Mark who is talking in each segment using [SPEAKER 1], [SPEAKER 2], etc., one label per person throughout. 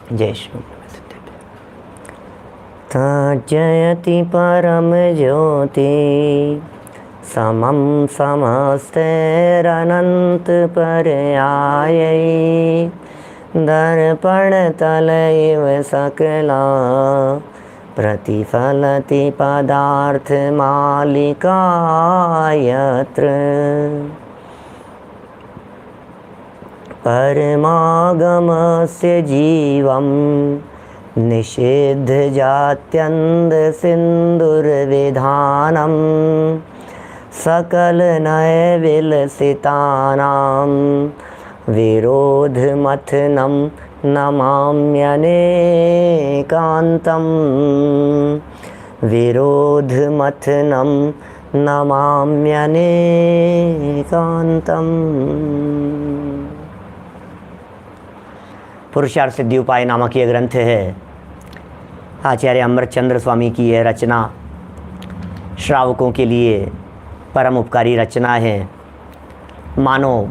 [SPEAKER 1] जय श्री जयति परम ज्योति समं समस्तैरनंत पर्यायै दर्पण तल इव सकला प्रतिफलति पदार्थ मालिका यत्र परमागमस्य जीवं निषिद्ध जात्यन्ध सिन्दुर्विधानं सकल नय विलसितानां विरोधमथनं नमाम्यनेकान्तं विरोधमथनं नमाम्यनेकान्तम्। पुरुषार्थ सिद्धि उपाय नामक यह ग्रंथ है, आचार्य अमृतचंद्र स्वामी की यह रचना श्रावकों के लिए परम उपकारी रचना है। मानो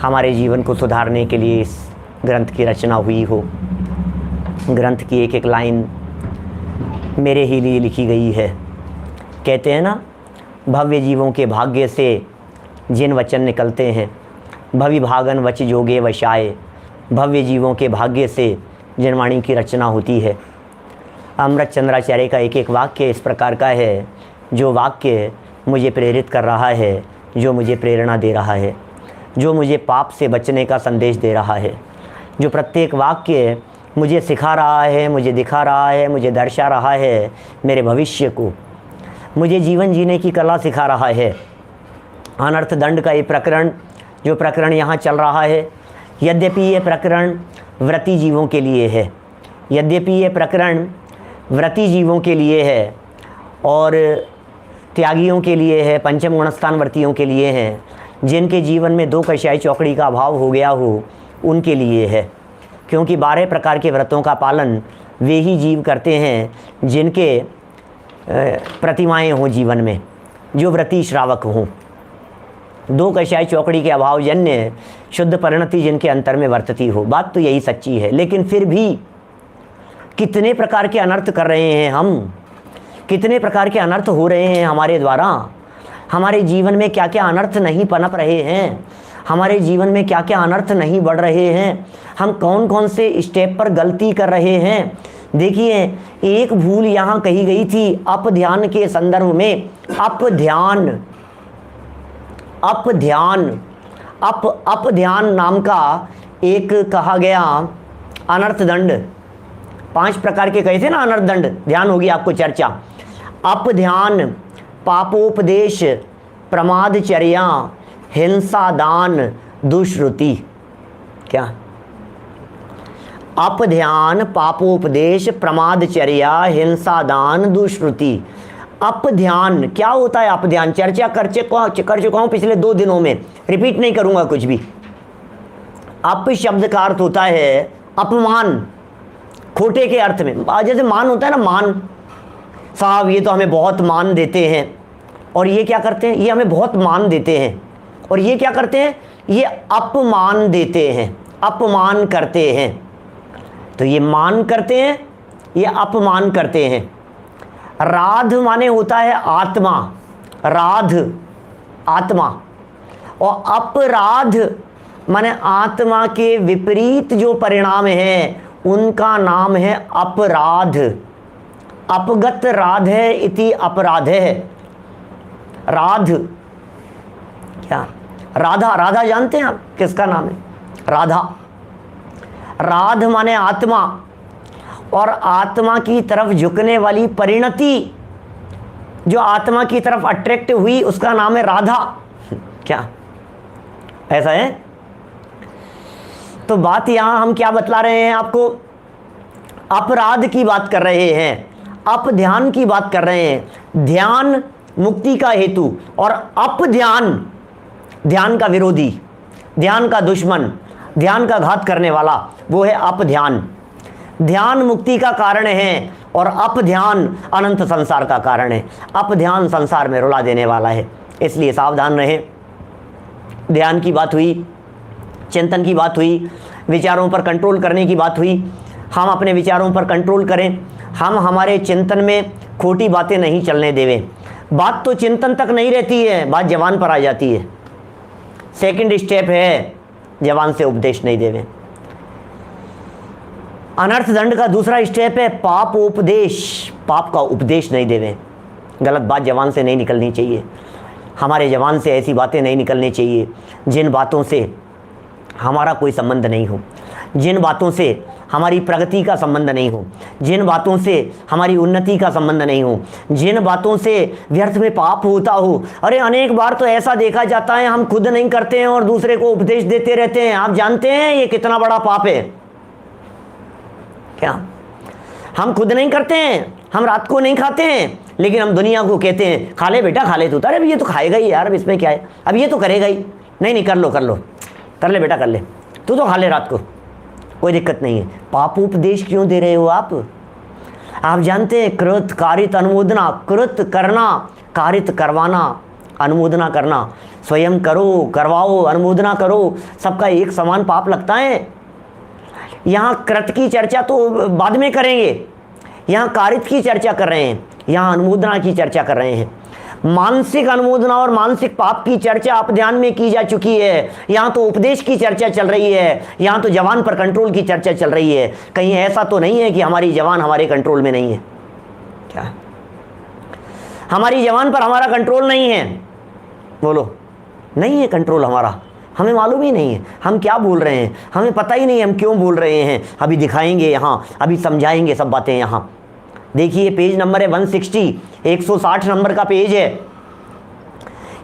[SPEAKER 1] हमारे जीवन को सुधारने के लिए इस ग्रंथ की रचना हुई हो। ग्रंथ की एक एक लाइन मेरे ही लिए लिखी गई है। कहते हैं ना, भव्य जीवों के भाग्य से जिन वचन निकलते हैं, भवि भागन वच जोगे वशाए, भव्य जीवों के भाग्य से जिन वाणी की रचना होती है। अमृतचंद्राचार्य का एक एक वाक्य इस प्रकार का है, जो वाक्य मुझे प्रेरित कर रहा है, जो मुझे प्रेरणा दे रहा है, जो मुझे पाप से बचने का संदेश दे रहा है, जो प्रत्येक वाक्य मुझे सिखा रहा है, मुझे दिखा रहा है, मुझे दर्शा रहा है मेरे भविष्य को, मुझे जीवन जीने की कला सिखा रहा है। अनर्थ दंड का ये प्रकरण, जो प्रकरण यहाँ चल रहा है, यद्यपि ये प्रकरण व्रती जीवों के लिए है, यद्यपि ये प्रकरण व्रती जीवों के लिए है और त्यागियों के लिए है, पंचम गुणस्थान व्रतियों के लिए है, जिनके जीवन में 2 कषाय चौकड़ी का अभाव हो गया हो, उनके लिए है। क्योंकि 12 प्रकार के व्रतों का पालन वे ही जीव करते हैं जिनके प्रतिमाएं हों जीवन में, जो व्रती श्रावक हों। 2 कषाय चौकड़ी के अभाव जन्य शुद्ध परिणति जिनके अंतर में वर्तती हो। बात तो यही सच्ची है, लेकिन फिर भी कितने प्रकार के अनर्थ कर रहे हैं हम, कितने प्रकार के अनर्थ हो रहे हैं हमारे द्वारा। हमारे जीवन में क्या क्या अनर्थ नहीं पनप रहे हैं, हमारे जीवन में क्या क्या अनर्थ नहीं बढ़ रहे हैं, हम कौन कौन से स्टेप पर गलती कर रहे हैं। देखिए, एक भूल यहाँ कही गई थी अप ध्यान के संदर्भ में। अप ध्यान, अप ध्यान, अप ध्यान नाम का एक कहा गया अनर्थ दंड। 5 प्रकार के कहे थे ना अनर्थ दंड, ध्यान होगी आपको चर्चा। अप ध्यान, पापोपदेश, प्रमादचर्या, हिंसा दान, दुष्रुति। क्या? अप ध्यान, पापोपदेश, प्रमादचर्या, हिंसा दान, दुष्रुति। अप ध्यान क्या होता है? अप ध्यान चर्चा कर चुका हूं पिछले 2 दिनों में, रिपीट नहीं करूंगा कुछ भी। अप शब्द का अर्थ होता है अपमान, खोटे के अर्थ में। जैसे मान होता है ना, मान, साहब ये तो हमें बहुत मान देते हैं, और ये क्या करते हैं, ये हमें बहुत मान देते हैं, और ये क्या करते हैं, ये अपमान देते हैं, अपमान करते हैं। तो ये मान करते हैं, ये अपमान करते हैं। राध माने होता है आत्मा, राध आत्मा, और अपराध माने आत्मा के विपरीत जो परिणाम है उनका नाम है अपराध। अपगत राधे इति अपराध है। राध क्या? राधा, राधा जानते हैं आप किसका नाम है? राधा। राध माने आत्मा, और आत्मा की तरफ झुकने वाली परिणति, जो आत्मा की तरफ अट्रैक्ट हुई, उसका नाम है राधा। क्या ऐसा है? तो बात यहां हम क्या बतला रहे हैं आपको? अपराध की बात कर रहे हैं, अप ध्यान की बात कर रहे हैं। ध्यान मुक्ति का हेतु, और अप ध्यान ध्यान का विरोधी, ध्यान का दुश्मन, ध्यान का घात करने वाला, वो है अप ध्यान। ध्यान मुक्ति का कारण है, और अप ध्यान अनंत संसार का कारण है। अप ध्यान संसार में रुला देने वाला है, इसलिए सावधान रहें। ध्यान की बात हुई, चिंतन की बात हुई, विचारों पर कंट्रोल करने की बात हुई। हम अपने विचारों पर कंट्रोल करें, हम हमारे चिंतन में खोटी बातें नहीं चलने देवें। बात तो चिंतन तक नहीं रहती है, बात जबान पर आ जाती है। सेकंड स्टेप है जबान से उपदेश नहीं देवें। अनर्थ दंड का दूसरा स्टेप है पापोपदेश, पाप का उपदेश नहीं देवें। गलत बात जबान से नहीं निकलनी चाहिए। हमारे जबान से ऐसी बातें नहीं निकलनी चाहिए जिन बातों से हमारा कोई संबंध नहीं हो, जिन बातों से हमारी प्रगति का संबंध नहीं हो, जिन बातों से हमारी उन्नति का संबंध नहीं हो, जिन बातों से व्यर्थ में पाप होता हो। अरे अनेक बार तो ऐसा देखा जाता है हम खुद नहीं करते हैं और दूसरे को उपदेश देते रहते हैं। आप जानते हैं ये कितना बड़ा पाप है क्या? हम खुद नहीं करते हैं, हम रात को नहीं खाते हैं, लेकिन हम दुनिया को कहते हैं खा ले बेटा खा ले तू। अरे ये तो खाएगा ही यार, अब इसमें क्या है, अब ये तो करेगा ही। नहीं कर लो कर ले बेटा कर ले, तू तो खा ले रात को, कोई दिक्कत नहीं है। पापोपदेश क्यों दे रहे हो आप? आप जानते हैं कृत कारित अनुमोदना, कृत करना, कारित करवाना, अनुमोदना करना। स्वयं करो, करवाओ, अनुमोदना करो, सबका एक समान पाप लगता है। यहाँ कृत की चर्चा तो बाद में करेंगे, यहाँ कारित की चर्चा कर रहे हैं, यहाँ अनुमोदना की चर्चा कर रहे हैं। मानसिक अनुमोदना और मानसिक पाप की चर्चा आप ध्यान में की जा चुकी है। यहाँ तो उपदेश की चर्चा चल रही है, यहाँ तो जवान पर कंट्रोल की चर्चा चल रही है। कहीं ऐसा तो नहीं है कि हमारी जवान हमारे कंट्रोल में नहीं है क्या? हमारी जवान पर हमारा कंट्रोल नहीं है? बोलो, नहीं है कंट्रोल हमारा, हमें मालूम ही नहीं है हम क्या बोल रहे हैं, हमें पता ही नहीं हम क्यों बोल रहे हैं। अभी दिखाएंगे यहाँ, अभी समझाएंगे सब बातें। यहाँ देखिए पेज नंबर है 160, 160 नंबर का पेज है,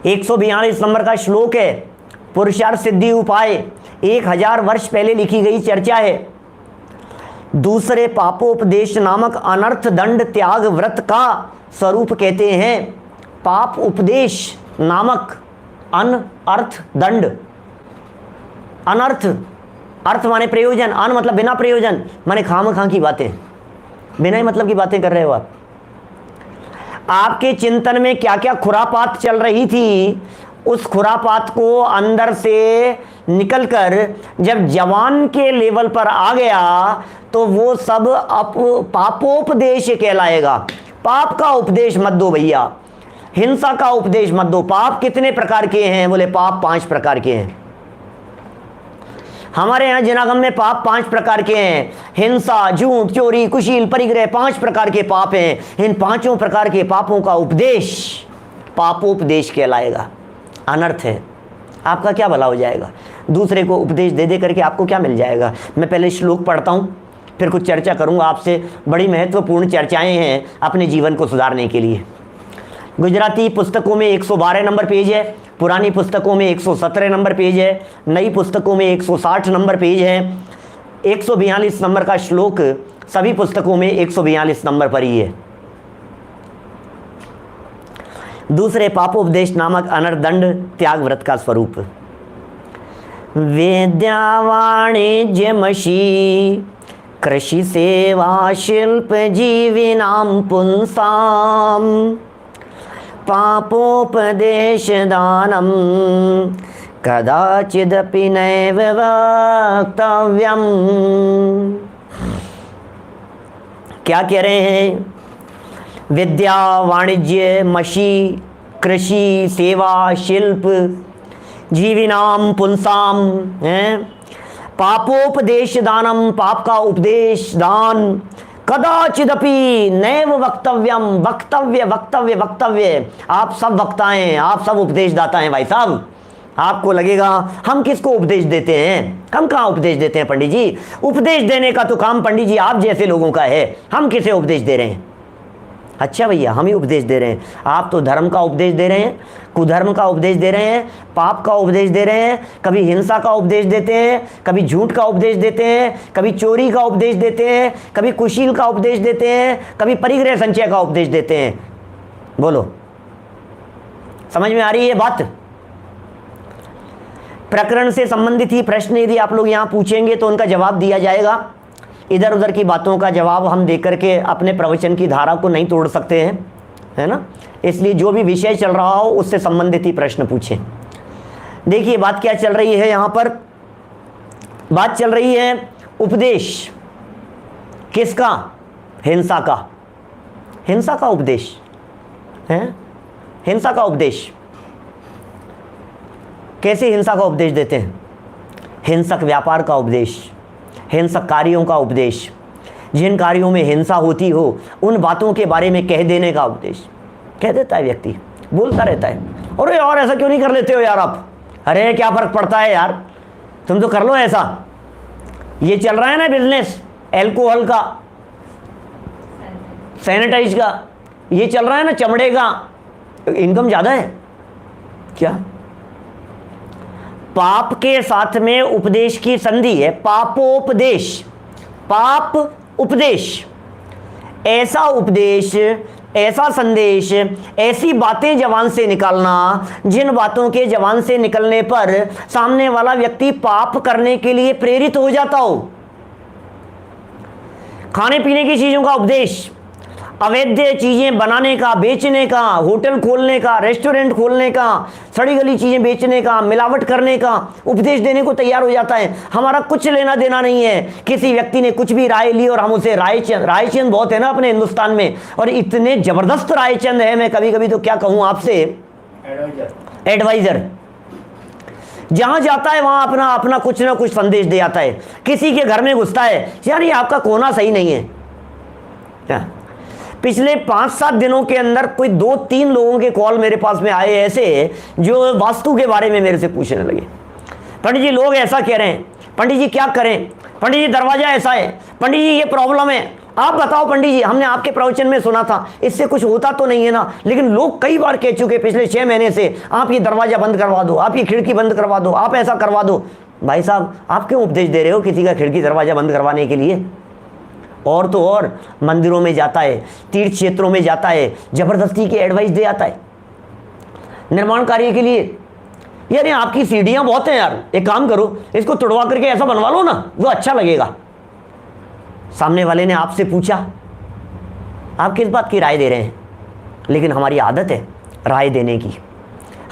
[SPEAKER 1] 142 नंबर का श्लोक है। पुरुषार्थ सिद्धि उपाय 1000 वर्ष पहले लिखी गई चर्चा है। दूसरे पापोपदेश नामक अनर्थ दंड त्याग व्रत का स्वरूप कहते हैं। पाप उपदेश नामक अनर्थ दंड, अनर्थ अर्थ माने प्रयोजन, अन मतलब बिना प्रयोजन, माने खामखा की बातें, बिना ही मतलब की बातें कर रहे हो आप। आपके चिंतन में क्या क्या खुरापात चल रही थी, उस खुरापात को अंदर से निकलकर जब जवान के लेवल पर आ गया तो वो सब पापोपदेश कहलाएगा। पाप का उपदेश मत दो भैया, हिंसा का उपदेश मत दो। पाप कितने प्रकार के हैं? बोले पाप 5 प्रकार के हैं। हमारे यहाँ जिनागम में पाप 5 प्रकार के हैं। हिंसा, झूठ, चोरी, कुशील, परिग्रह 5 प्रकार के पाप हैं। इन 5 प्रकार के पापों का उपदेश पापोपदेश कहलाएगा। अनर्थ है, आपका क्या भला हो जाएगा? दूसरे को उपदेश दे दे करके आपको क्या मिल जाएगा? मैं पहले श्लोक पढ़ता हूँ, फिर कुछ चर्चा करूँगा आपसे। बड़ी महत्वपूर्ण चर्चाएँ हैं अपने जीवन को सुधारने के लिए। गुजराती पुस्तकों में 112 नंबर पेज है, पुरानी पुस्तकों में 117 नंबर पेज है, नई पुस्तकों में 160 नंबर पेज है। 142 नंबर का श्लोक सभी पुस्तकों में 142 नंबर पर ही है। दूसरे पापोपदेश नामक अनर्दंड त्याग व्रत का स्वरूप। वेद्या वाणिज्यमशी कृषि सेवा शिल्प जीविनां पुंसाम पापोपदेश दानम कदाचिदपि नैव वक्तव्यम। क्या कह रहे हैं? विद्या, वाणिज्य, मशी, कृषि, सेवा, शिल्प, जीविनाम पुंसाम, पापोपदेश दानम, पाप का उपदेश दान, कदाचिदपि नैव वक्तव्यम, वक्तव्य वक्तव्य वक्तव्य। आप सब वक्ता हैं, आप सब उपदेशदाता हैं भाई साहब। आपको लगेगा हम किसको उपदेश देते हैं? हम कहाँ उपदेश देते हैं पंडित जी? उपदेश देने का तो काम पंडित जी आप जैसे लोगों का है, हम किसे उपदेश दे रहे हैं? अच्छा भैया, हम ही उपदेश दे रहे हैं। आप तो धर्म का उपदेश दे रहे हैं, कुधर्म का उपदेश दे रहे हैं, पाप का उपदेश दे रहे हैं, कभी हिंसा का उपदेश देते हैं, कभी झूठ का उपदेश देते हैं, कभी चोरी का उपदेश देते हैं, कभी कुशील का उपदेश देते हैं, कभी परिग्रह संचय का उपदेश देते हैं। बोलो, समझ में आ रही है बात? प्रकरण से संबंधित ही प्रश्न यदि आप लोग यहाँ पूछेंगे तो उनका जवाब दिया जाएगा। इधर उधर की बातों का जवाब हम दे करके अपने प्रवचन की धारा को नहीं तोड़ सकते हैं, है ना? इसलिए जो भी विषय चल रहा हो उससे संबंधित ही प्रश्न पूछें। देखिए बात क्या चल रही है यहाँ पर। बात चल रही है उपदेश। किसका? हिंसा का। हिंसा का उपदेश है, हिंसा का उपदेश। कैसे हिंसा का उपदेश देते हैं? हिंसक व्यापार का उपदेश, हिंसक कार्यों का उपदेश, जिन कार्यों में हिंसा होती हो उन बातों के बारे में कह देने का उपदेश। कह देता है व्यक्ति, बोलता रहता है, अरे यार ऐसा क्यों नहीं कर लेते हो यार आप, अरे क्या फ़र्क पड़ता है यार, तुम तो कर लो ऐसा। ये चल रहा है ना बिजनेस एल्कोहल का, सैनिटाइज का, ये चल रहा है ना चमड़े का, इनकम ज़्यादा है क्या? पाप के साथ में उपदेश की संधि है, पापोपदेश, पाप उपदेश। ऐसा उपदेश, ऐसा संदेश, ऐसी बातें जबान से निकालना जिन बातों के जबान से निकलने पर सामने वाला व्यक्ति पाप करने के लिए प्रेरित हो जाता हो। खाने पीने की चीज़ों का उपदेश, अवैध चीज़ें बनाने का, बेचने का, होटल खोलने का, रेस्टोरेंट खोलने का, सड़ी गली चीज़ें बेचने का, मिलावट करने का उपदेश देने को तैयार हो जाता है। हमारा कुछ लेना देना नहीं है। किसी व्यक्ति ने कुछ भी राय ली और हम उसे रायचंद बहुत है ना अपने हिंदुस्तान में, और इतने ज़बरदस्त रायचंद है, मैं कभी कभी तो क्या कहूँ आपसे, एडवाइज़र। जहाँ जाता है वहाँ अपना अपना कुछ ना कुछ संदेश दे आता है। किसी के घर में घुसता है, यार ये आपका कोना सही नहीं है क्या? पिछले 5-7 दिनों के अंदर कोई 2-3 लोगों के कॉल मेरे पास में आए ऐसे जो वास्तु के बारे में मेरे से पूछने लगे, पंडित जी लोग ऐसा कह रहे हैं, पंडित जी क्या करें, पंडित जी दरवाजा ऐसा है, पंडित जी ये प्रॉब्लम है, आप बताओ पंडित जी, हमने आपके प्रवचन में सुना था, इससे कुछ होता तो नहीं है ना, लेकिन लोग कई बार कह चुके पिछले 6 महीने से, आप ये दरवाजा बंद करवा दो, आप ये खिड़की बंद करवा दो, आप ऐसा करवा दो। भाई साहब आप क्यों उपदेश दे रहे हो किसी का खिड़की दरवाजा बंद करवाने के लिए? और तो और मंदिरों में जाता है, तीर्थ क्षेत्रों में जाता है, जबरदस्ती की एडवाइस दे आता है निर्माण कार्य के लिए। यार ये आपकी सीढ़ियां बहुत हैं यार, एक काम करो इसको तुड़वा करके ऐसा बनवा लो ना, वो अच्छा लगेगा। सामने वाले ने आपसे पूछा, आप किस बात की राय दे रहे हैं? लेकिन हमारी आदत है राय देने की,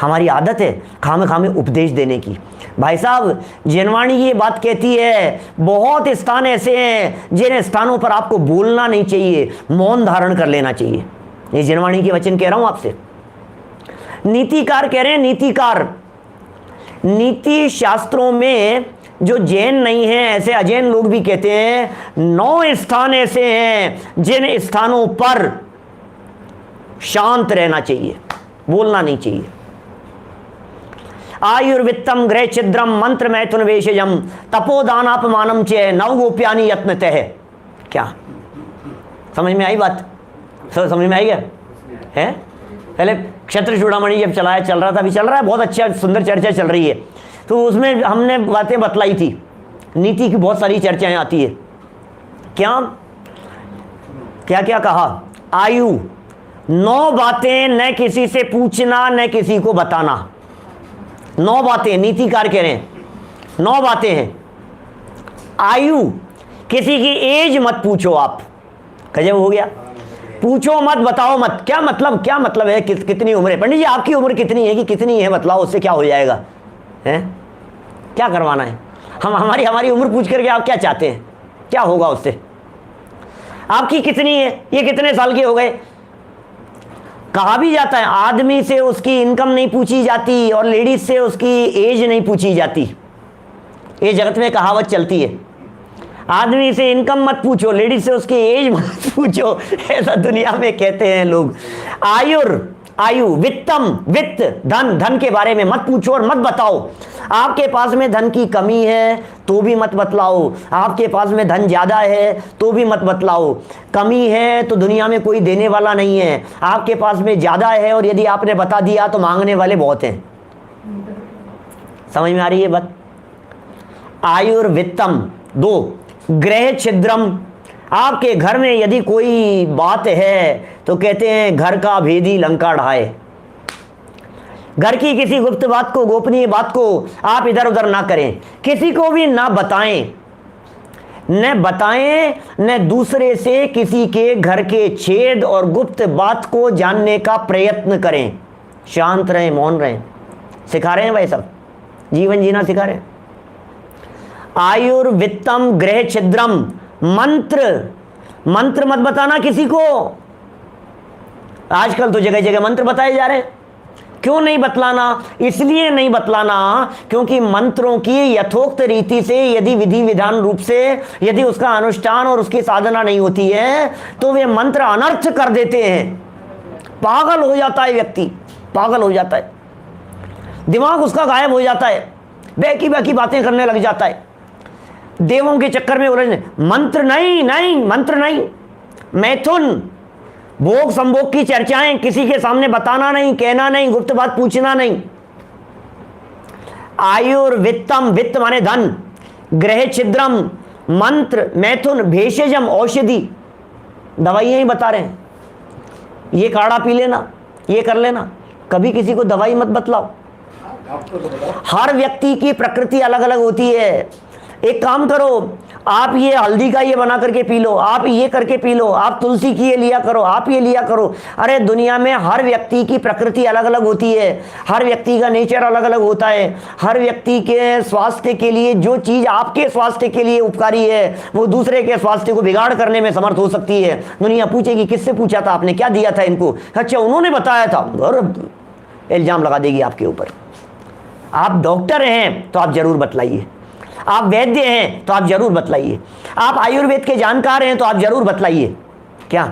[SPEAKER 1] हमारी आदत है खामे खामे उपदेश देने की। भाई साहब जिनवाणी ये बात कहती है, बहुत स्थान ऐसे हैं जिन स्थानों पर आपको बोलना नहीं चाहिए, मौन धारण कर लेना चाहिए। ये जिनवाणी के वचन कह रहा हूं आपसे। नीतिकार कह रहे हैं, नीतिकार, नीति शास्त्रों में जो जैन नहीं है ऐसे अजैन लोग भी कहते हैं 9 स्थान ऐसे हैं जिन स्थानों पर शांत रहना चाहिए, बोलना नहीं चाहिए। आयुर्वित्तम गृह छिद्रम मंत्र मैथुन वेशजम तपोदानापमानम चे नवगोप्यानि यत्नत है। क्या समझ में आई बात? समझ में आई क्या है? पहले क्षत्र चूड़ामणि जब चल रहा था, अभी चल रहा है, बहुत अच्छा सुंदर चर्चा चल रही है, तो उसमें हमने बातें बतलाई थी। नीति की बहुत सारी चर्चाएं आती है। क्या क्या क्या कहा? आयु, 9 बातें न किसी से पूछना न किसी को बताना। 9 बातें नीतिकार कह रहे हैं, 9 बातें हैं। आयु, किसी की एज मत पूछो आप, गजब हो गया, पूछो मत, बताओ मत। क्या मतलब, क्या मतलब है कितनी उम्र है? पंडित जी आपकी उम्र कितनी है कि कितनी है बतलाओ, उससे क्या हो जाएगा? हैं क्या करवाना है? हमारी उम्र पूछ करके आप क्या चाहते हैं? क्या होगा उससे? आपकी कितनी है, ये कितने साल के हो गए? कहा भी जाता है आदमी से उसकी इनकम नहीं पूछी जाती और लेडीज से उसकी एज नहीं पूछी जाती। ये जगत में कहावत चलती है, आदमी से इनकम मत पूछो, लेडीज से उसकी एज मत पूछो, ऐसा दुनिया में कहते हैं लोग। आयु, वित्तम, वित्त, धन, धन के बारे में मत पूछो और मत बताओ। आपके पास में धन की कमी है तो भी मत बतलाओ, आपके पास में धन ज़्यादा है तो भी मत बतलाओ। कमी है तो दुनिया में कोई देने वाला नहीं है, आपके पास में ज़्यादा है और यदि आपने बता दिया तो मांगने वाले बहुत हैं। समझ में आ रही है बात? आयुर्वित्तम। 2, गृह छिद्रम, आपके घर में यदि कोई बात है तो कहते हैं घर का भेदी लंका ढाए। घर की किसी गुप्त बात को, गोपनीय बात को आप इधर उधर ना करें, किसी को भी ना बताएं, न दूसरे से किसी के घर के छेद और गुप्त बात को जानने का प्रयत्न करें। शांत रहें, मौन रहें। सिखा रहे हैं भाई सब, जीवन जीना सिखा रहे हैं। आयुर्वित्तम गृह छिद्रम, मंत्र मंत्र मत बताना किसी को। आजकल तो जगह जगह मंत्र बताए जा रहे हैं। क्यों नहीं बतलाना? इसलिए नहीं बतलाना क्योंकि मंत्रों की यथोक्त रीति से यदि विधि विधान रूप से यदि उसका अनुष्ठान और उसकी साधना नहीं होती है तो वे मंत्र अनर्थ कर देते हैं। पागल हो जाता है व्यक्ति, पागल हो जाता है, दिमाग उसका गायब हो जाता है, बैकी बैकी बातें करने लग जाता है, देवों के चक्कर में उलझने। मंत्र नहीं, नहीं मंत्र नहीं, मैथुन भोग संभोग की चर्चाएं किसी के सामने बताना नहीं, कहना नहीं, गुप्त बात पूछना नहीं। आयुर्वित्तम, वित्त माने धन, ग्रह छिद्रम मंत्र, मैथुन, भेषजम औषधि, दवाइयां ही बता रहे हैं। ये काढ़ा पी लेना, ये कर लेना, कभी किसी को दवाई मत बतलाओ। हर व्यक्ति की प्रकृति अलग अलग होती है। एक काम करो, आप ये हल्दी का ये बना करके पी लो, आप ये करके पी लो, आप तुलसी की ये लिया करो, आप ये लिया करो। अरे दुनिया में हर व्यक्ति की प्रकृति अलग अलग होती है, हर व्यक्ति का नेचर अलग अलग होता है। हर व्यक्ति के स्वास्थ्य के लिए जो चीज़ आपके स्वास्थ्य के लिए उपकारी है वो दूसरे के स्वास्थ्य को बिगाड़ करने में समर्थ हो सकती है। दुनिया पूछेगी किससे पूछा था आपने, क्या दिया था इनको, अच्छा उन्होंने बताया था, और इल्ज़ाम लगा देगी आपके ऊपर। आप डॉक्टर हैं तो आप जरूर बतलाइए, आप वैद्य हैं तो आप जरूर बतलाइए, आप आयुर्वेद के जानकार हैं तो आप जरूर बतलाइए। क्या?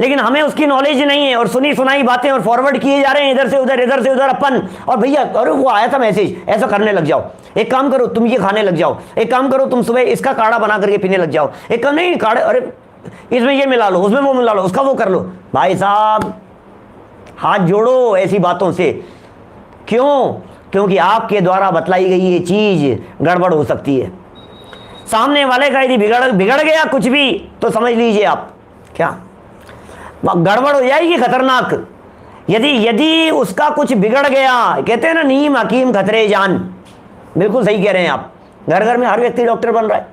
[SPEAKER 1] लेकिन हमें उसकी नॉलेज नहीं है और सुनी सुनाई बातें और फॉरवर्ड किए जा रहे हैं इधर से उधर, इधर से उधर अपन। और भैया अरे वो आया था मैसेज, ऐसा करने लग जाओ, एक काम करो तुम ये खाने लग जाओ, एक काम करो तुम सुबह इसका काढ़ा बना करके पीने लग जाओ, एक काम नहीं काढ़े, अरे इसमें ये मिला लो, उसमें वो मिला लो, उसका वो कर लो। भाई साहब हाथ जोड़ो ऐसी बातों से। क्यों? क्योंकि आपके द्वारा बतलाई गई ये चीज गड़बड़ हो सकती है। सामने वाले का यदि बिगड़ गया कुछ भी तो समझ लीजिए आप क्या गड़बड़ हो जाएगी, खतरनाक। यदि उसका कुछ बिगड़ गया, कहते हैं ना नीम हकीम खतरे जान, बिल्कुल सही कह रहे हैं आप। घर घर में हर व्यक्ति डॉक्टर बन रहा है।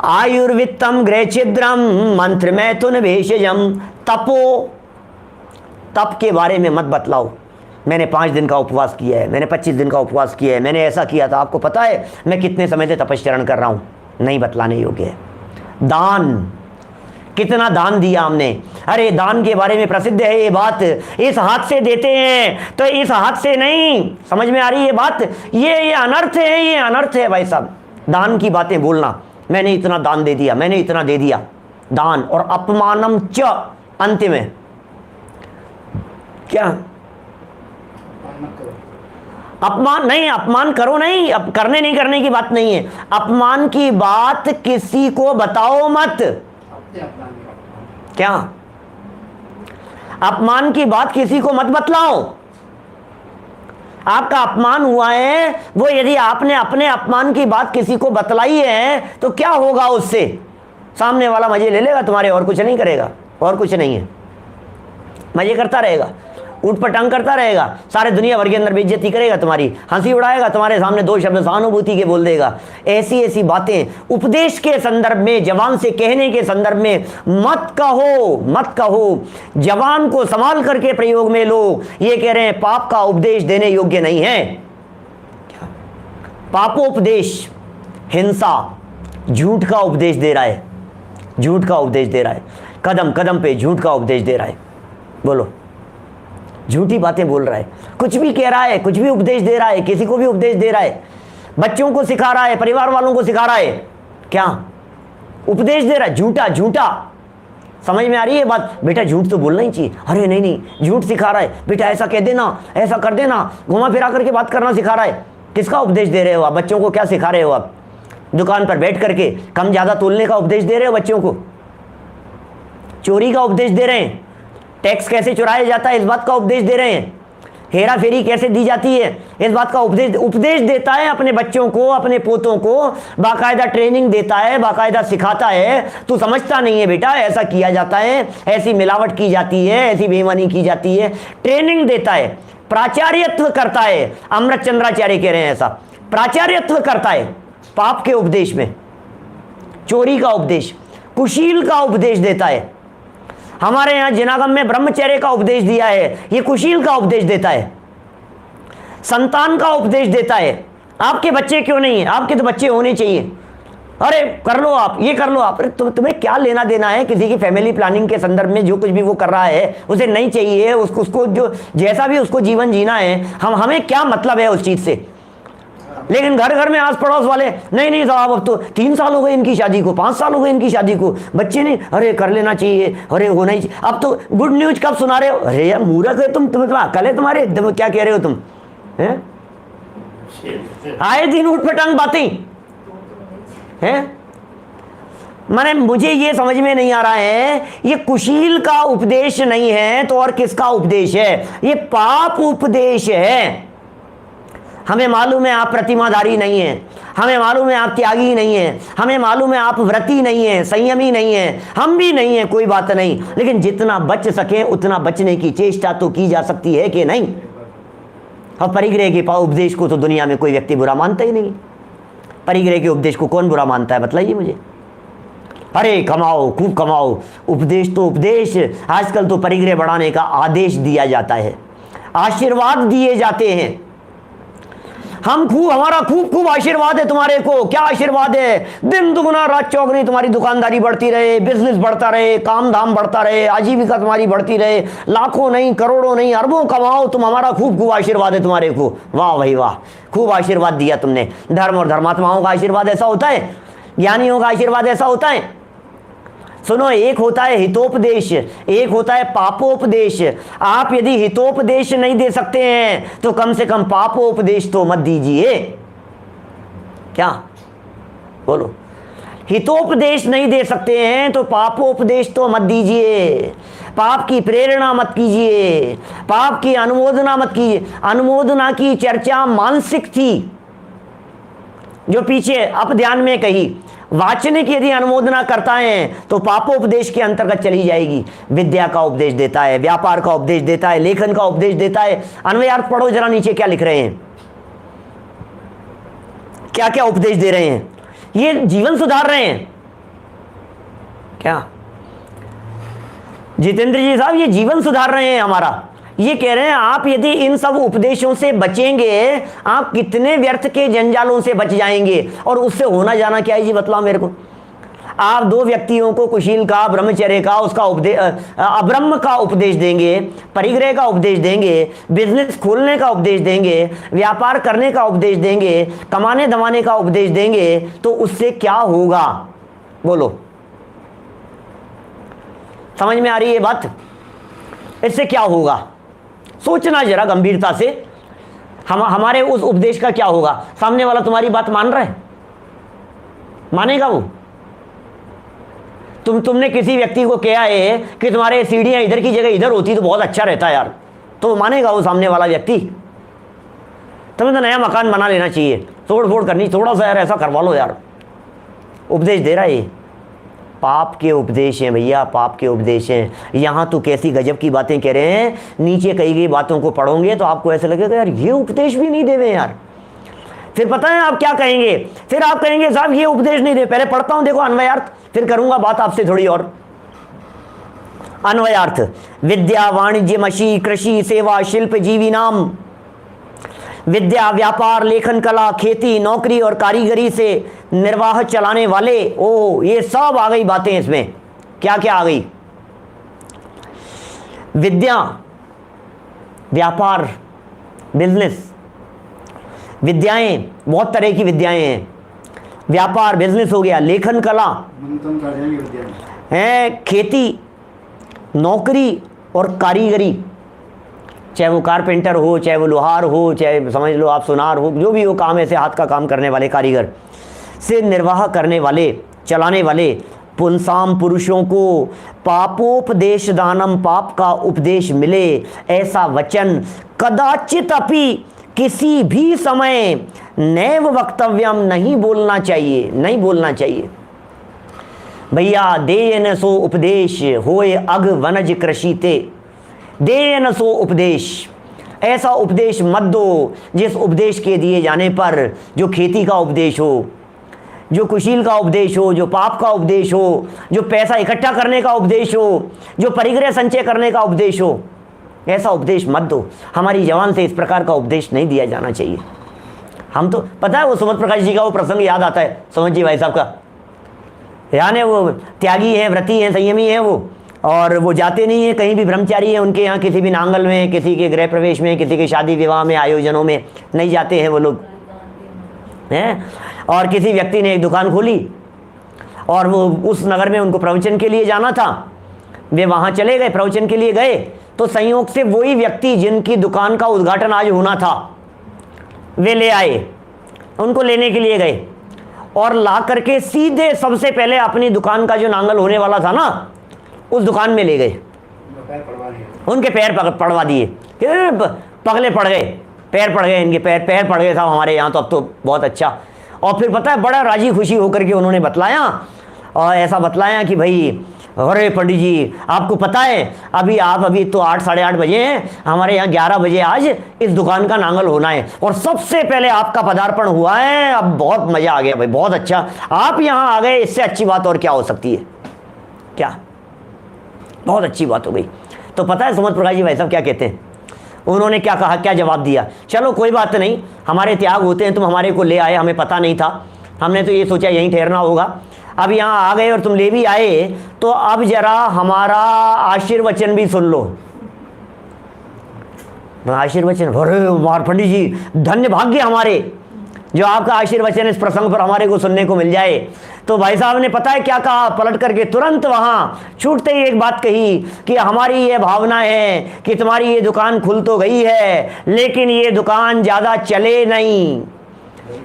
[SPEAKER 1] आयुर्वित्तम गृह छिद्रम मंत्र मैथुन भेषजम तपो, तप के बारे में मत बतलाओ। मैंने 5 दिन का उपवास किया है, मैंने 25 दिन का उपवास किया है, मैंने ऐसा किया था, आपको पता है मैं कितने समय से तपस्चरण कर रहा हूं, नहीं बतलाने योग्य है। दान, कितना दान दिया हमने, अरे दान के बारे में प्रसिद्ध है ये बात, इस हाथ से देते हैं तो इस हाथ से नहीं, समझ में आ रही है बात? ये अनर्थ है, ये अनर्थ है भाई साहब। दान की बातें बोलना, मैंने इतना दान दे दिया, मैंने इतना दे दिया, दान। और अपमानम च अंत में क्या? अपमान नहीं, अपमान करो नहीं, अब करने नहीं करने की बात नहीं है, अपमान की बात किसी को बताओ मत। क्या? अपमान की बात किसी को मत बतलाओ। आपका अपमान हुआ है, वो यदि आपने अपने अपमान की बात किसी को बतलाई है तो क्या होगा उससे? सामने वाला मजे ले लेगा तुम्हारे, और कुछ नहीं करेगा, और कुछ नहीं है, मजे करता रहेगा, ऊट पटांग करता रहेगा, सारे दुनिया भर के अंदर बेइज्जती करेगा तुम्हारी, हंसी उड़ाएगा, तुम्हारे सामने 2 शब्द सहानुभूति के बोल देगा। ऐसी ऐसी बातें उपदेश के संदर्भ में, जवान से कहने के संदर्भ में मत कहो, मत कहो। जवान को संभाल करके प्रयोग में लो। ये कह रहे हैं पाप का उपदेश देने योग्य नहीं है। पापोपदेश, हिंसा, झूठ का उपदेश दे रहा है, झूठ का उपदेश दे रहा है, कदम कदम पे झूठ का उपदेश दे रहा है। बोलो, झूठी बातें बोल रहा है, कुछ भी कह रहा है, कुछ भी उपदेश दे रहा है, किसी को भी उपदेश दे रहा है, बच्चों को सिखा रहा है, परिवार वालों को सिखा रहा है, क्या उपदेश दे रहा है? झूठा झूठा। समझ में आ रही है बात? बेटा झूठ तो बोलना ही चाहिए। अरे नहीं नहीं, झूठ सिखा रहा है, बेटा ऐसा कह देना, ऐसा कर देना, घुमा फिरा करके बात करना सिखा रहा है। किसका उपदेश दे रहे हो आप? बच्चों को क्या सिखा रहे हो आप? दुकान पर बैठ करके कम ज्यादा तोलने का उपदेश दे रहे हो बच्चों को? चोरी का उपदेश दे रहे हैं, टैक्स कैसे चुराया जाता है इस बात का उपदेश दे रहे हैं, हेरा फेरी कैसे दी जाती है इस बात का उपदेश देता है अपने बच्चों को, अपने पोतों को, बाकायदा ट्रेनिंग देता है, बाकायदा सिखाता है। तू समझता नहीं है बेटा, ऐसा किया जाता है, ऐसी मिलावट की जाती है, ऐसी बेईमानी की जाती है, ट्रेनिंग देता है, प्राचार्यत्व करता है। अमृत चंद्राचार्य कह रहे हैं ऐसा, प्राचार्यत्व करता है पाप के उपदेश में, चोरी का उपदेश, कुशील का उपदेश देता है। हमारे यहां जिनागम में ब्रह्मचर्य का उपदेश दिया है, ये कुशील का उपदेश देता है, संतान का उपदेश देता है। आपके बच्चे क्यों नहीं है? आपके तो बच्चे होने चाहिए। अरे कर लो आप, ये कर लो आप। अरे तुम्हें क्या लेना देना है किसी की फैमिली प्लानिंग के संदर्भ में? जो कुछ भी वो कर रहा है उसे नहीं चाहिए, उसको जो जैसा भी उसको जीवन जीना है, हमें क्या मतलब है उस चीज से? लेकिन घर घर में आस पड़ोस वाले, नहीं नहीं साहब अब तो 3 साल हो गए इनकी शादी को, 5 साल हो गए इनकी शादी को, बच्चे नहीं, अरे कर लेना चाहिए, अरे होना ही चाहिए। अब तो गुड न्यूज कब सुना रहे हो? अरे यार मूर्ख है तुम्हें अकल है तुम्हारे? क्या कह रहे हो तुम? हैं आए दिन उठपटांग बातें हैं। माने मुझे ये समझ में नहीं आ रहा है, ये कुशील का उपदेश नहीं है तो और किसका उपदेश है? ये पाप उपदेश है। हमें मालूम है आप प्रतिमाधारी नहीं है, हमें मालूम है आप त्यागी नहीं है, हमें मालूम है आप व्रती नहीं है, संयमी नहीं है, हम भी नहीं है, कोई बात नहीं, लेकिन जितना बच सके उतना बचने की चेष्टा तो की जा सकती है कि नहीं? और परिग्रह के उपदेश को तो दुनिया में कोई व्यक्ति बुरा मानता ही नहीं। परिग्रह के उपदेश को कौन बुरा मानता है बताइए मुझे? अरे कमाओ, खूब कमाओ, उपदेश तो उपदेश। आजकल तो परिग्रह बढ़ाने का आदेश दिया जाता है, आशीर्वाद दिए जाते हैं। हमारा खूब आशीर्वाद है तुम्हारे को। क्या आशीर्वाद है? दिन दुगुना रात चौगुनी तुम्हारी दुकानदारी बढ़ती रहे, बिजनेस बढ़ता रहे, काम धाम बढ़ता रहे, आजीविका तुम्हारी बढ़ती रहे, लाखों नहीं, करोड़ों नहीं, अरबों कमाओ तुम, हमारा खूब आशीर्वाद है तुम्हारे को। वाह भाई वाह, खूब आशीर्वाद दिया तुमने। धर्म और धर्मात्माओं का आशीर्वाद ऐसा होता है, ज्ञानियों का आशीर्वाद ऐसा होता है। सुनो, एक होता है हितोपदेश, एक होता है पापोपदेश। आप यदि हितोपदेश नहीं दे सकते हैं तो कम से कम पापोपदेश तो मत दीजिए। क्या बोलो? हितोपदेश नहीं दे सकते हैं तो पापोपदेश तो मत दीजिए। पाप की प्रेरणा मत कीजिए, पाप की अनुमोदना मत कीजिए। अनुमोदना की चर्चा मानसिक थी जो पीछे अब ध्यान में कही। वाचनिक यदि अनुमोदना करता है तो पापोपदेश के अंतर्गत चली जाएगी। विद्या का उपदेश देता है, व्यापार का उपदेश देता है, लेखन का उपदेश देता है। अन्वयार्थ पढ़ो जरा, नीचे क्या लिख रहे हैं, क्या क्या उपदेश दे रहे हैं। ये जीवन सुधार रहे हैं क्या जितेंद्र जी साहब? ये जीवन सुधार रहे हैं हमारा। ये कह रहे हैं आप यदि इन सब उपदेशों से बचेंगे, आप कितने व्यर्थ के जंजालों से बच जाएंगे। और उससे होना जाना क्या है जी, बतलाओ मेरे को। आप 2 व्यक्तियों को कुशील का, ब्रह्मचर्य का, उसका उपदेश, अब्रह्म का उपदेश देंगे, परिग्रह का उपदेश देंगे, बिजनेस खोलने का उपदेश देंगे, व्यापार करने का उपदेश देंगे, कमाने धमाने का उपदेश देंगे, तो उससे क्या होगा बोलो? समझ में आ रही है बात? इससे क्या होगा सोचना जरा गंभीरता से। हमारे उस उपदेश का क्या होगा? सामने वाला तुम्हारी बात मान रहा है? मानेगा वो? तुमने किसी व्यक्ति को कहा है कि तुम्हारे सीढ़ियां इधर की जगह इधर होती तो बहुत अच्छा रहता यार, तो मानेगा वो सामने वाला व्यक्ति? तुम्हें तो नया मकान बना लेना चाहिए, तोड़ फोड़ करनी, थोड़ा सा यार ऐसा करवा लो यार। उपदेश दे रहा है, पाप के उपदेश हैं भैया, पाप के उपदेश हैं। यहाँ तो कैसी गजब की बातें कह रहे हैं, नीचे कही गई बातों को पढ़ोगे तो आपको ऐसा लगेगा यार ये उपदेश भी नहीं देवे यार। फिर पता है आप क्या कहेंगे? फिर आप कहेंगे साहब ये उपदेश नहीं दे। पहले पढ़ता हूं देखो अन्वयार्थ, फिर करूंगा बात आपसे थोड़ी और। अन्वयार्थ: विद्या वाणिज्य मशी कृषि सेवा शिल्प जीवी नाम। विद्या, व्यापार, लेखन कला, खेती, नौकरी और कारीगरी से निर्वाह चलाने वाले। ओ ये सब आ गई बातें इसमें। क्या क्या आ गई? विद्या, व्यापार, बिजनेस। विद्याएं बहुत तरह की विद्याएं हैं। व्यापार, बिजनेस हो गया, लेखन कला है, खेती, नौकरी और कारीगरी। चाहे वो कारपेंटर हो, चाहे वो लोहार हो, चाहे समझ लो आप सुनार हो, जो भी हो काम, ऐसे हाथ का काम करने वाले कारीगर से निर्वाह करने वाले, चलाने वाले पुंसाम पुरुषों को पापोपदेश दानम, पाप का उपदेश मिले ऐसा वचन कदाचित अपि किसी भी समय नैव वक्तव्यम, नहीं बोलना चाहिए, नहीं बोलना चाहिए भैया। देयन सो उपदेश होए अग वनज कृषिते। देयन सो उपदेश, ऐसा उपदेश मत दो जिस उपदेश के दिए जाने पर जो खेती का उपदेश हो, जो कुशील का उपदेश हो, जो पाप का उपदेश हो, जो पैसा इकट्ठा करने का उपदेश हो, जो परिग्रह संचय करने का उपदेश हो, ऐसा उपदेश मत दो। हमारी जवान से इस प्रकार का उपदेश नहीं दिया जाना चाहिए। हम तो पता है वो सुमत प्रकाश जी का वो प्रसंग याद आता है, सुमत जी भाई साहब का, यानी वो त्यागी है, व्रती है, संयमी है वो, और वो जाते नहीं है कहीं भी, ब्रह्मचारी है, उनके यहाँ किसी भी नांगल में, किसी के गृह प्रवेश में, किसी के शादी विवाह में, आयोजनों में नहीं जाते हैं वो लोग हैं। और किसी व्यक्ति ने एक दुकान खोली और वो उस नगर में उनको प्रवचन के लिए जाना था, वे वहाँ चले गए, प्रवचन के लिए गए, तो संयोग से वही व्यक्ति जिनकी दुकान का उद्घाटन आज होना था वे ले आए, उनको लेने के लिए गए और ला करके सीधे सबसे पहले अपनी दुकान का जो नांगल होने वाला था ना उस दुकान में ले गए, उनके पैर पड़वा दिए, पगले पड़ गए, पैर पड़ गए, इनके पैर पड़ गए, था हमारे यहाँ तो अब तो बहुत अच्छा। और फिर पता है बड़ा राजी खुशी होकर के उन्होंने बतलाया, और ऐसा बतलाया कि भाई अरे पंडित जी आपको पता है अभी तो 8 साढ़े 8 बजे हैं, हमारे यहाँ 11 बजे आज इस दुकान का नांगल होना है और सबसे पहले आपका पदार्पण हुआ है, अब बहुत मज़ा आ गया भाई, बहुत अच्छा आप यहाँ आ गए, इससे अच्छी बात और क्या हो सकती है, क्या बहुत अच्छी बात हो गई। तो पता है सुमंत प्रकाश जी भाई साहब क्या कहते हैं, उन्होंने क्या कहा, क्या जवाब दिया, चलो कोई बात नहीं, हमारे त्याग होते हैं, तुम हमारे को ले आए, हमें पता नहीं था, हमने तो ये सोचा यहीं ठहरना होगा, अब यहाँ आ गए और तुम ले भी आए, तो अब जरा हमारा आशीर्वचन भी सुन लो। आशीर्वचन, अरे पंडित जी धन्य भाग्य हमारे जो आपका आशीर्वचन इस प्रसंग पर हमारे को सुनने को मिल जाए। तो भाई साहब ने पता है क्या कहा, पलट करके तुरंत वहाँ छूटते ही एक बात कही कि हमारी ये भावना है कि तुम्हारी ये दुकान खुल तो गई है लेकिन ये दुकान ज़्यादा चले नहीं,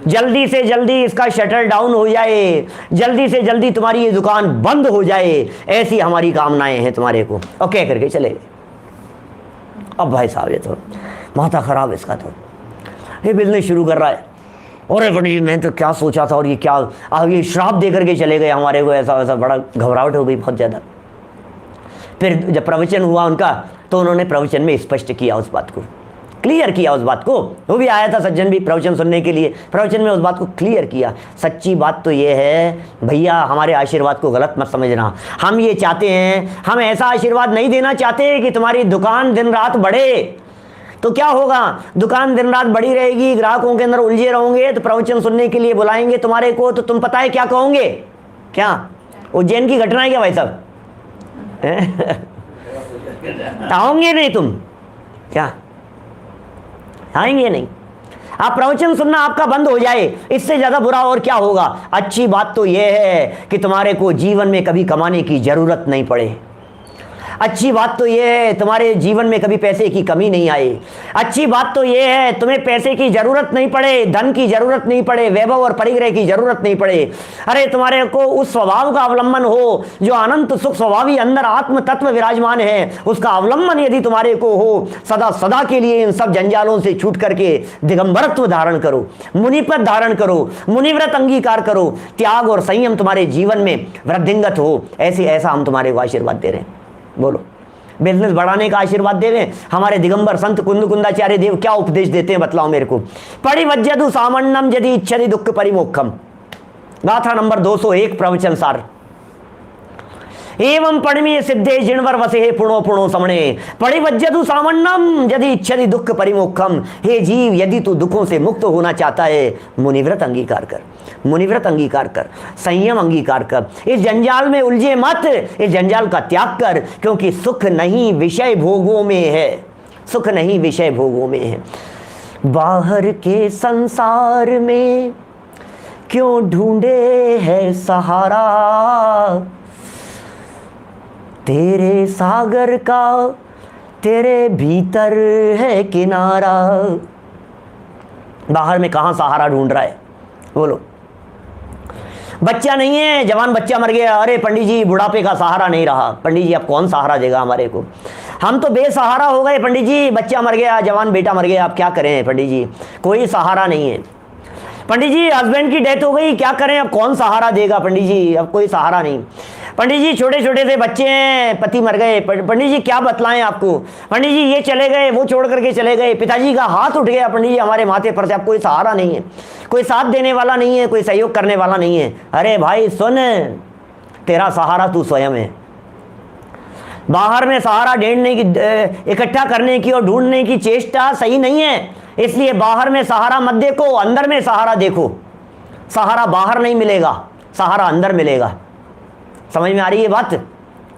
[SPEAKER 1] जल्दी से जल्दी इसका शटर डाउन हो जाए, जल्दी से जल्दी तुम्हारी ये दुकान बंद हो जाए, ऐसी हमारी कामनाएं हैं तुम्हारे को, और कह करके चले गए। अब भाई साहब ये तो माथा खराब, इसका तो ये बिजनेस शुरू कर रहा है, और पंडित जी मैं तो क्या सोचा था, और ये क्या आगे श्राप दे करके चले गए हमारे को, ऐसा वैसा, बड़ा घबराहट हो गई बहुत ज़्यादा। फिर जब प्रवचन हुआ उनका तो उन्होंने प्रवचन में स्पष्ट किया उस बात को, क्लियर किया उस बात को, वो भी आया था सज्जन भी प्रवचन सुनने के लिए, प्रवचन में उस बात को क्लियर किया। सच्ची बात तो ये है भैया, हमारे आशीर्वाद को गलत मत समझना, हम ये चाहते हैं, हम ऐसा आशीर्वाद नहीं देना चाहते कि तुम्हारी दुकान दिन रात बढ़े। तो क्या होगा, दुकान दिन रात बढ़ी रहेगी, ग्राहकों के अंदर उलझे रहोगे, तो प्रवचन सुनने के लिए बुलाएंगे तुम्हारे को, तो तुम पता है क्या कहोगे, क्या उज्जैन की घटना है क्या भाई साहब, आओगे नहीं तुम, क्या आएंगे नहीं, आप प्रवचन सुनना आपका बंद हो जाए, इससे ज़्यादा बुरा और क्या होगा। अच्छी बात तो यह है कि तुम्हारे को जीवन में कभी कमाने की ज़रूरत नहीं पड़े, अच्छी बात तो ये है तुम्हारे जीवन में कभी पैसे की कमी नहीं आए, अच्छी बात तो ये है तुम्हें पैसे की ज़रूरत नहीं पड़े, धन की ज़रूरत नहीं पड़े, वैभव और परिग्रह की ज़रूरत नहीं पड़े। अरे तुम्हारे को उस स्वभाव का अवलंबन हो जो अनंत सुख स्वभावी अंदर आत्म तत्व विराजमान है, उसका अवलंबन यदि तुम्हारे को हो, सदा सदा के लिए इन सब जंजालों से छूट करके दिगंबरत्व धारण करो, मुनिपद धारण करो, मुनिव्रत अंगीकार करो, त्याग और संयम तुम्हारे जीवन में वृद्धिंगत हो, ऐसा हम तुम्हारे को आशीर्वाद दे रहे हैं। बोलो, बिजनेस बढ़ाने का आशीर्वाद दे रहे हैं हमारे दिगंबर संत कुंदकुंदाचार्य देव, क्या उपदेश देते हैं बतलाओ मेरे को। परिवज्जतु सामन्नम यदि इच्छति दुख परिमोक्षम, गाथा नंबर 201 प्रवचन सार। एवं पणिमीय सिद्धे जिणवर वसे पुणो पुणो समणे, परिवज्जतु सामन्नम यदि इच्छति दुख परिमोक्षम। हे जीव, यदि तू दुखों से मुक्त होना चाहता है, मुनिव्रत अंगीकार कर, मुनिव्रत अंगीकार कर, संयम अंगीकार कर, इस जंजाल में उलझे मत, इस जंजाल का त्याग कर, क्योंकि सुख नहीं विषय भोगों में है, सुख नहीं विषय भोगों में है। बाहर के संसार में क्यों ढूंढे है सहारा, तेरे सागर का तेरे भीतर है किनारा। बाहर में कहाँ सहारा ढूंढ रहा है, बोलो। बच्चा नहीं है, जवान बच्चा मर गया, अरे पंडित जी बुढ़ापे का सहारा नहीं रहा, पंडित जी अब कौन सहारा देगा हमारे को, हम तो बेसहारा हो गए पंडित जी, बच्चा मर गया, जवान बेटा मर गया, अब क्या करें पंडित जी, कोई सहारा नहीं है। पंडित जी हस्बैंड की डेथ हो गई, क्या करें, अब कौन सहारा देगा पंडित जी, अब कोई सहारा नहीं। पंडित जी छोटे छोटे से बच्चे हैं, पति मर गए, पंडित जी क्या बतलाएं आपको, पंडित जी ये चले गए, वो छोड़ करके चले गए, पिताजी का हाथ उठ गया पंडित जी हमारे माथे पर से, अब कोई सहारा नहीं है, कोई साथ देने वाला नहीं है, कोई सहयोग करने वाला नहीं है। अरे भाई सुन, तेरा सहारा तू स्वयं है। बाहर में सहारा ढूंढने की, इकट्ठा करने की और ढूंढने की चेष्टा सही नहीं है, इसलिए बाहर में सहारा मत देखो, अंदर में सहारा देखो। सहारा बाहर नहीं मिलेगा, सहारा अंदर मिलेगा। समझ में आ रही है बात?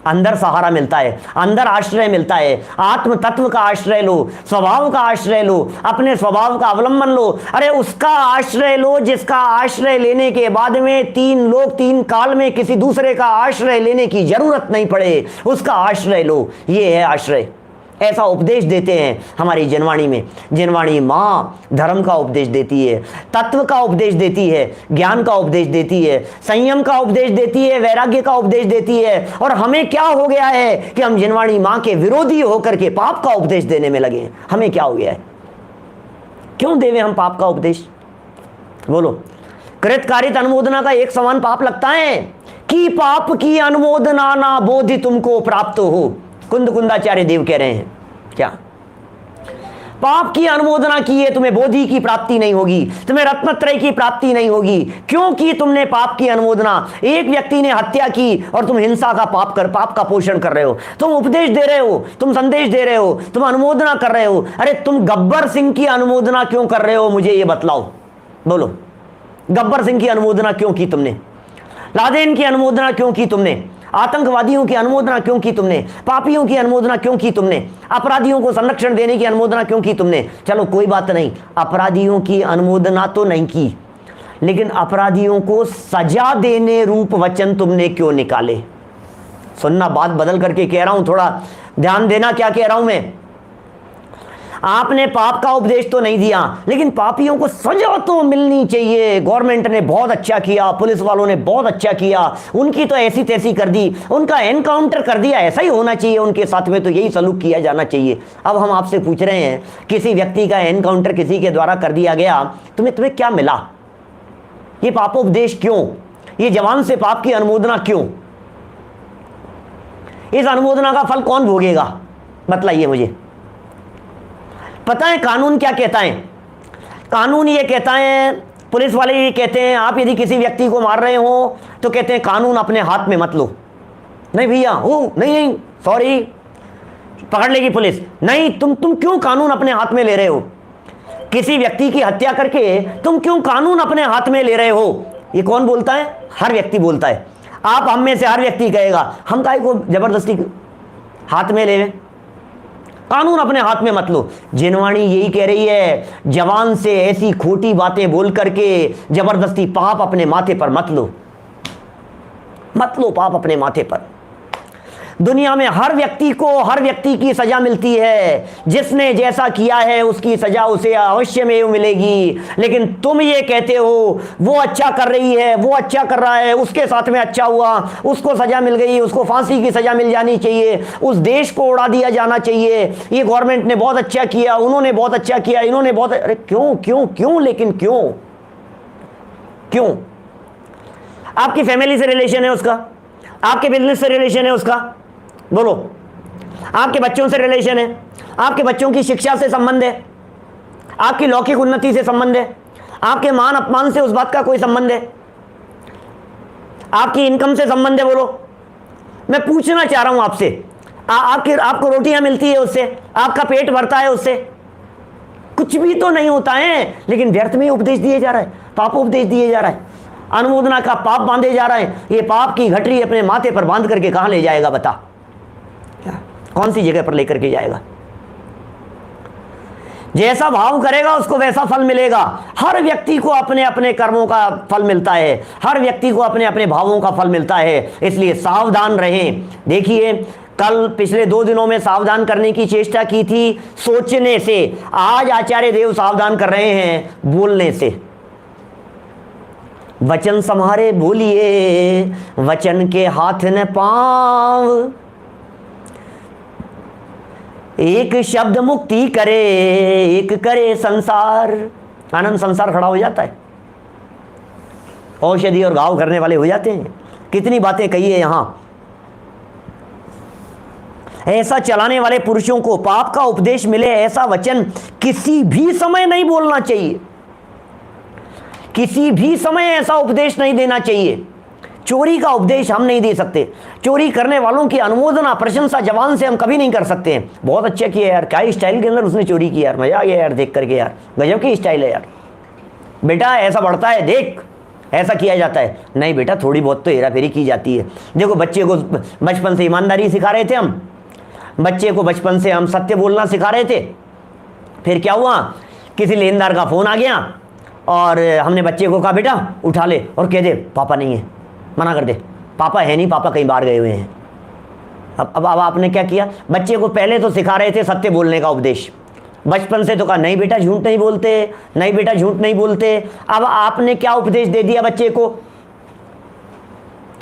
[SPEAKER 1] अंदर सहारा मिलता है, अंदर आश्रय मिलता है। आत्म तत्व का आश्रय लो, स्वभाव का आश्रय लो, अपने स्वभाव का अवलंबन लो। अरे उसका आश्रय लो जिसका आश्रय लेने के बाद में 3 लोग 3 काल में किसी दूसरे का आश्रय लेने की जरूरत नहीं पड़े, उसका आश्रय लो। ये है आश्रय। ऐसा उपदेश देते हैं हमारी जिनवाणी में। जिनवाणी माँ धर्म का उपदेश देती है, तत्व का उपदेश देती है, ज्ञान का उपदेश देती है, संयम का उपदेश देती है, वैराग्य का उपदेश देती है। और हमें क्या हो गया है कि हम जिनवाणी माँ के विरोधी होकर के पाप का उपदेश देने में लगे हैं। हमें क्या हो गया है? क्यों देवे हम पाप का उपदेश? बोलो। कृतकारित अनुमोदना का एक समान पाप लगता है कि पाप की अनुमोदना ना बोधि तुमको प्राप्त हो। कुंद कुंदाचार्य देव कह रहे हैं क्या? पाप की अनुमोदना की है तुम्हें बोधि की प्राप्ति नहीं होगी, तुम्हें रत्नत्रय की प्राप्ति नहीं होगी, क्योंकि तुमने पाप की अनुमोदना। एक व्यक्ति ने हत्या की और तुम हिंसा का पाप का पोषण कर रहे हो, तुम उपदेश दे रहे हो, तुम संदेश दे रहे हो, तुम अनुमोदना कर रहे हो। अरे तुम गब्बर सिंह की अनुमोदना क्यों कर रहे हो? मुझे ये बतलाओ। बोलो, गब्बर सिंह की अनुमोदना क्यों की तुमने? लादेन की अनुमोदना क्यों की तुमने? आतंकवादियों की अनुमोदना क्यों की तुमने? पापियों की अनुमोदना क्यों की तुमने? अपराधियों को संरक्षण देने की अनुमोदना क्यों की तुमने? चलो कोई बात नहीं, अपराधियों की अनुमोदना तो नहीं की, लेकिन अपराधियों को सजा देने रूप वचन तुमने क्यों निकाले? सुनना, बात बदल करके कह रहा हूं, थोड़ा ध्यान देना क्या कह रहा हूं मैं। आपने पाप का उपदेश तो नहीं दिया, लेकिन पापियों को सजा तो मिलनी चाहिए। गवर्नमेंट ने बहुत अच्छा किया, पुलिस वालों ने बहुत अच्छा किया, उनकी तो ऐसी तैसी कर दी, उनका एनकाउंटर कर दिया, ऐसा ही होना चाहिए, उनके साथ में तो यही सलूक किया जाना चाहिए। अब हम आपसे पूछ रहे हैं, किसी व्यक्ति का एनकाउंटर किसी के द्वारा कर दिया गया, तुम्हें क्या मिला? ये पापोपदेश क्यों? ये जवान से पाप की अनुमोदना क्यों? इस अनुमोदना का फल कौन भोगेगा? बतलाइए मुझे। पता है कानून क्या कहता है? कानून ये कहता है, पुलिस वाले ये कहते हैं, आप यदि किसी व्यक्ति को मार रहे हो तो कहते हैं कानून अपने हाथ में मत लो। नहीं भैया, नहीं सॉरी, पकड़ लेगी पुलिस। नहीं, तुम क्यों कानून अपने हाथ में ले रहे हो? किसी व्यक्ति की हत्या करके तुम क्यों कानून अपने हाथ में ले रहे हो? ये कौन बोलता है? हर व्यक्ति बोलता है। आप हम में से हर व्यक्ति कहेगा, हम काहे को जबरदस्ती हाथ में ले? कानून अपने हाथ में मत लो। जिनवाणी यही कह रही है, जवान से ऐसी खोटी बातें बोल करके जबरदस्ती पाप अपने माथे पर मत लो पाप अपने माथे पर। दुनिया में हर व्यक्ति को हर व्यक्ति की सजा मिलती है, जिसने जैसा किया है उसकी सजा उसे अवश्य में मिलेगी। लेकिन तुम ये कहते हो वो अच्छा कर रही है, वो अच्छा कर रहा है, उसके साथ में अच्छा हुआ, उसको सजा मिल गई, उसको फांसी की सजा मिल जानी चाहिए, उस देश को उड़ा दिया जाना चाहिए, ये गवर्नमेंट ने बहुत अच्छा किया, उन्होंने बहुत अच्छा किया, इन्होंने बहुत। अरे क्यों क्यों क्यों? लेकिन क्यों क्यों? आपकी फैमिली से रिलेशन है उसका, आपके बिजनेस से रिलेशन है उसका, बोलो, आपके बच्चों से रिलेशन है, आपके बच्चों की शिक्षा से संबंध है, आपकी लौकिक उन्नति से संबंध है, आपके मान अपमान से उस बात का कोई संबंध है, आपकी इनकम से संबंध है। बोलो, मैं पूछना चाह रहा हूं आपसे, आपको रोटियां मिलती है उससे, आपका पेट भरता है उससे? कुछ भी तो नहीं होता है, लेकिन व्यर्थ में उपदेश दिए जा रहा है, पापोपदेश दिए जा रहा है, अनुमोदना का पाप बांधे जा रहा है। ये पाप की घटरी अपने माथे पर बांध करके कहां ले जाएगा? बता, कौन सी जगह पर लेकर के जाएगा? जैसा भाव करेगा उसको वैसा फल मिलेगा। हर व्यक्ति को अपने अपने कर्मों का फल मिलता है, हर व्यक्ति को अपने अपने भावों का फल मिलता है, इसलिए सावधान रहें। देखिए, कल पिछले 2 दिनों में सावधान करने की चेष्टा की थी सोचने से, आज आचार्य देव सावधान कर रहे हैं बोलने से। वचन सम्हारे बोलिए, वचन के हाथ न पांव, एक शब्द मुक्ति करे, एक करे संसार। आनंद संसार खड़ा हो जाता है, औषधि और घाव करने वाले हो जाते हैं। कितनी बातें कही है यहां। ऐसा चलाने वाले पुरुषों को पाप का उपदेश मिले, ऐसा वचन किसी भी समय नहीं बोलना चाहिए, किसी भी समय ऐसा उपदेश नहीं देना चाहिए। चोरी का उपदेश हम नहीं दे सकते, चोरी करने वालों की अनुमोदना प्रशंसा जवान से हम कभी नहीं कर सकते हैं। बहुत अच्छा किया यार, क्या स्टाइल के अंदर उसने चोरी की यार, मजा आ गया यार देख करके यार, गजब की स्टाइल है यार, बेटा ऐसा बढ़ता है देख, ऐसा किया जाता है? नहीं बेटा, थोड़ी बहुत तो हेरा फेरी की जाती है। देखो, बच्चे को बचपन से ईमानदारी सिखा रहे थे हम, बच्चे को बचपन से हम सत्य बोलना सिखा रहे थे। फिर क्या हुआ, किसी लेनदार का फ़ोन आ गया और हमने बच्चे को कहा बेटा उठा ले और कह दे पापा नहीं है, मना कर दे, पापा है नहीं, पापा कहीं बाहर गए हुए हैं। अब आपने क्या किया, बच्चे को पहले तो सिखा रहे थे सत्य बोलने का उपदेश, बचपन से तो कहा नहीं बेटा झूठ नहीं बोलते, नहीं बेटा झूठ नहीं बोलते। अब आपने क्या उपदेश दे दिया बच्चे को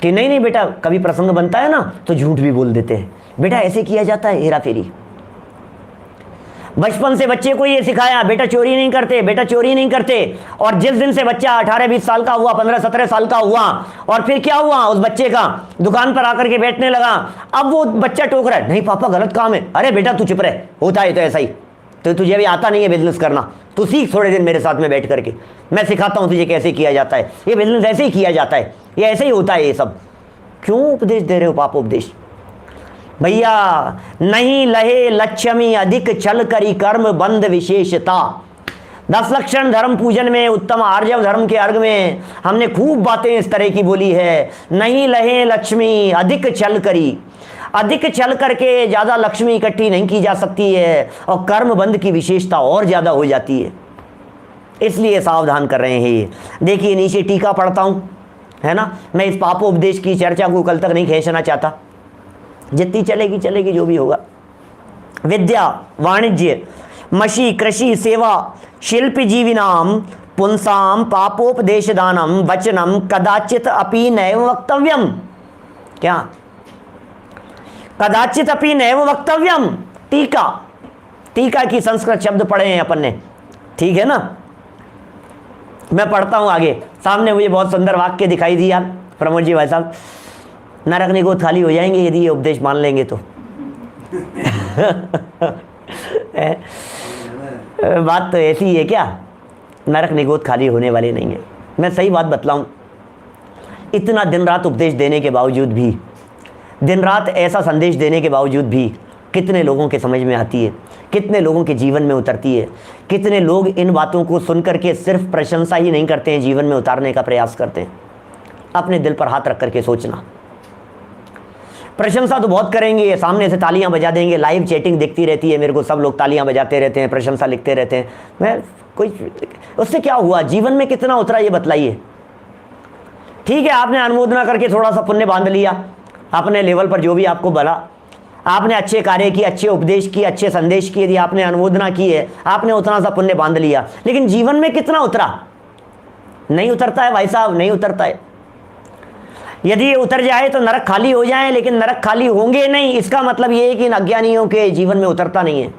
[SPEAKER 1] कि नहीं नहीं बेटा, कभी प्रसंग बनता है ना तो झूठ भी बोल देते हैं। बेटा ऐसे किया जाता है हेरा फेरी। बचपन से बच्चे को ये सिखाया बेटा चोरी नहीं करते, बेटा चोरी नहीं करते, और जिस दिन से बच्चा 18-20 साल का हुआ, 15-17 साल का हुआ, और फिर क्या हुआ, उस बच्चे का दुकान पर आकर के बैठने लगा। अब वो बच्चा टोक रहा है, नहीं पापा गलत काम है। अरे बेटा तू चुप रहे, होता है तो ऐसा ही, तो तुझे अभी आता नहीं है बिजनेस करना, तू सीख थोड़े दिन मेरे साथ में बैठ करके, मैं सिखाता हूं तुझे कैसे किया जाता है, ये बिजनेस ऐसे ही किया जाता है, ये ऐसे ही होता है। ये सब क्यों उपदेश दे रहे हो पाप उपदेश? भैया नहीं लहे लक्ष्मी अधिक छल करी कर्म बंद विशेषता। 10 लक्षण धर्म पूजन में, उत्तम आर्जव धर्म के अर्घ में हमने खूब बातें इस तरह की बोली है। नहीं लहे लक्ष्मी अधिक छल करी, अधिक छल करके ज़्यादा लक्ष्मी इकट्ठी नहीं की जा सकती है, और कर्म बंद की विशेषता और ज़्यादा हो जाती है, इसलिए सावधान कर रहे हैं। ये देखिए नीचे टीका पढ़ता हूँ, है ना। मैं इस पापोपदेश की चर्चा को कल तक नहीं खींचना चाहता, जितनी चलेगी चलेगी, जो भी होगा। विद्या वाणिज्य मशी कृषि सेवा शिल्प जीविनाम पुंसाम पापोपदेश दानम वचनम कदाचित अपि नैव वक्तव्यम। क्या कदाचित अपि नैव वक्तव्यम? टीका, टीका की संस्कृत शब्द पढ़े हैं अपन ने, ठीक है ना। मैं पढ़ता हूं आगे। सामने मुझे बहुत सुंदर वाक्य दिखाई दिया प्रमोद जी भाई साहब, नरक निगोद खाली हो जाएंगे यदि ये उपदेश मान लेंगे तो। बात तो ऐसी है क्या, नरक निगोद खाली होने वाले नहीं है। मैं सही बात बतलाऊं, इतना दिन रात उपदेश देने के बावजूद भी, दिन रात ऐसा संदेश देने के बावजूद भी कितने लोगों के समझ में आती है, कितने लोगों के जीवन में उतरती है, कितने लोग इन बातों को सुन करके सिर्फ प्रशंसा ही नहीं करते हैं, जीवन में उतारने का प्रयास करते हैं। अपने दिल पर हाथ रख करके सोचना, प्रशंसा तो बहुत करेंगे, सामने से तालियां बजा देंगे, लाइव चैटिंग दिखती रहती है मेरे को, सब लोग तालियां बजाते रहते हैं, प्रशंसा लिखते रहते हैं। मैं कोई, उससे क्या हुआ, जीवन में कितना उतरा ये बतलाइए। ठीक है, आपने अनुमोदना करके थोड़ा सा पुण्य बांध लिया अपने लेवल पर, जो भी आपको बला, आपने अच्छे कार्य किए, अच्छे उपदेश किए, अच्छे संदेश किए, यदि आपने अनुमोदना की है, आपने उतना सा पुण्य बांध लिया, लेकिन जीवन में कितना उतरा? नहीं उतरता है भाई साहब, नहीं उतरता है। यदि ये उतर जाए तो नरक खाली हो जाए, लेकिन नरक खाली होंगे नहीं, इसका मतलब ये है कि इन अज्ञानियों के जीवन में उतरता नहीं है।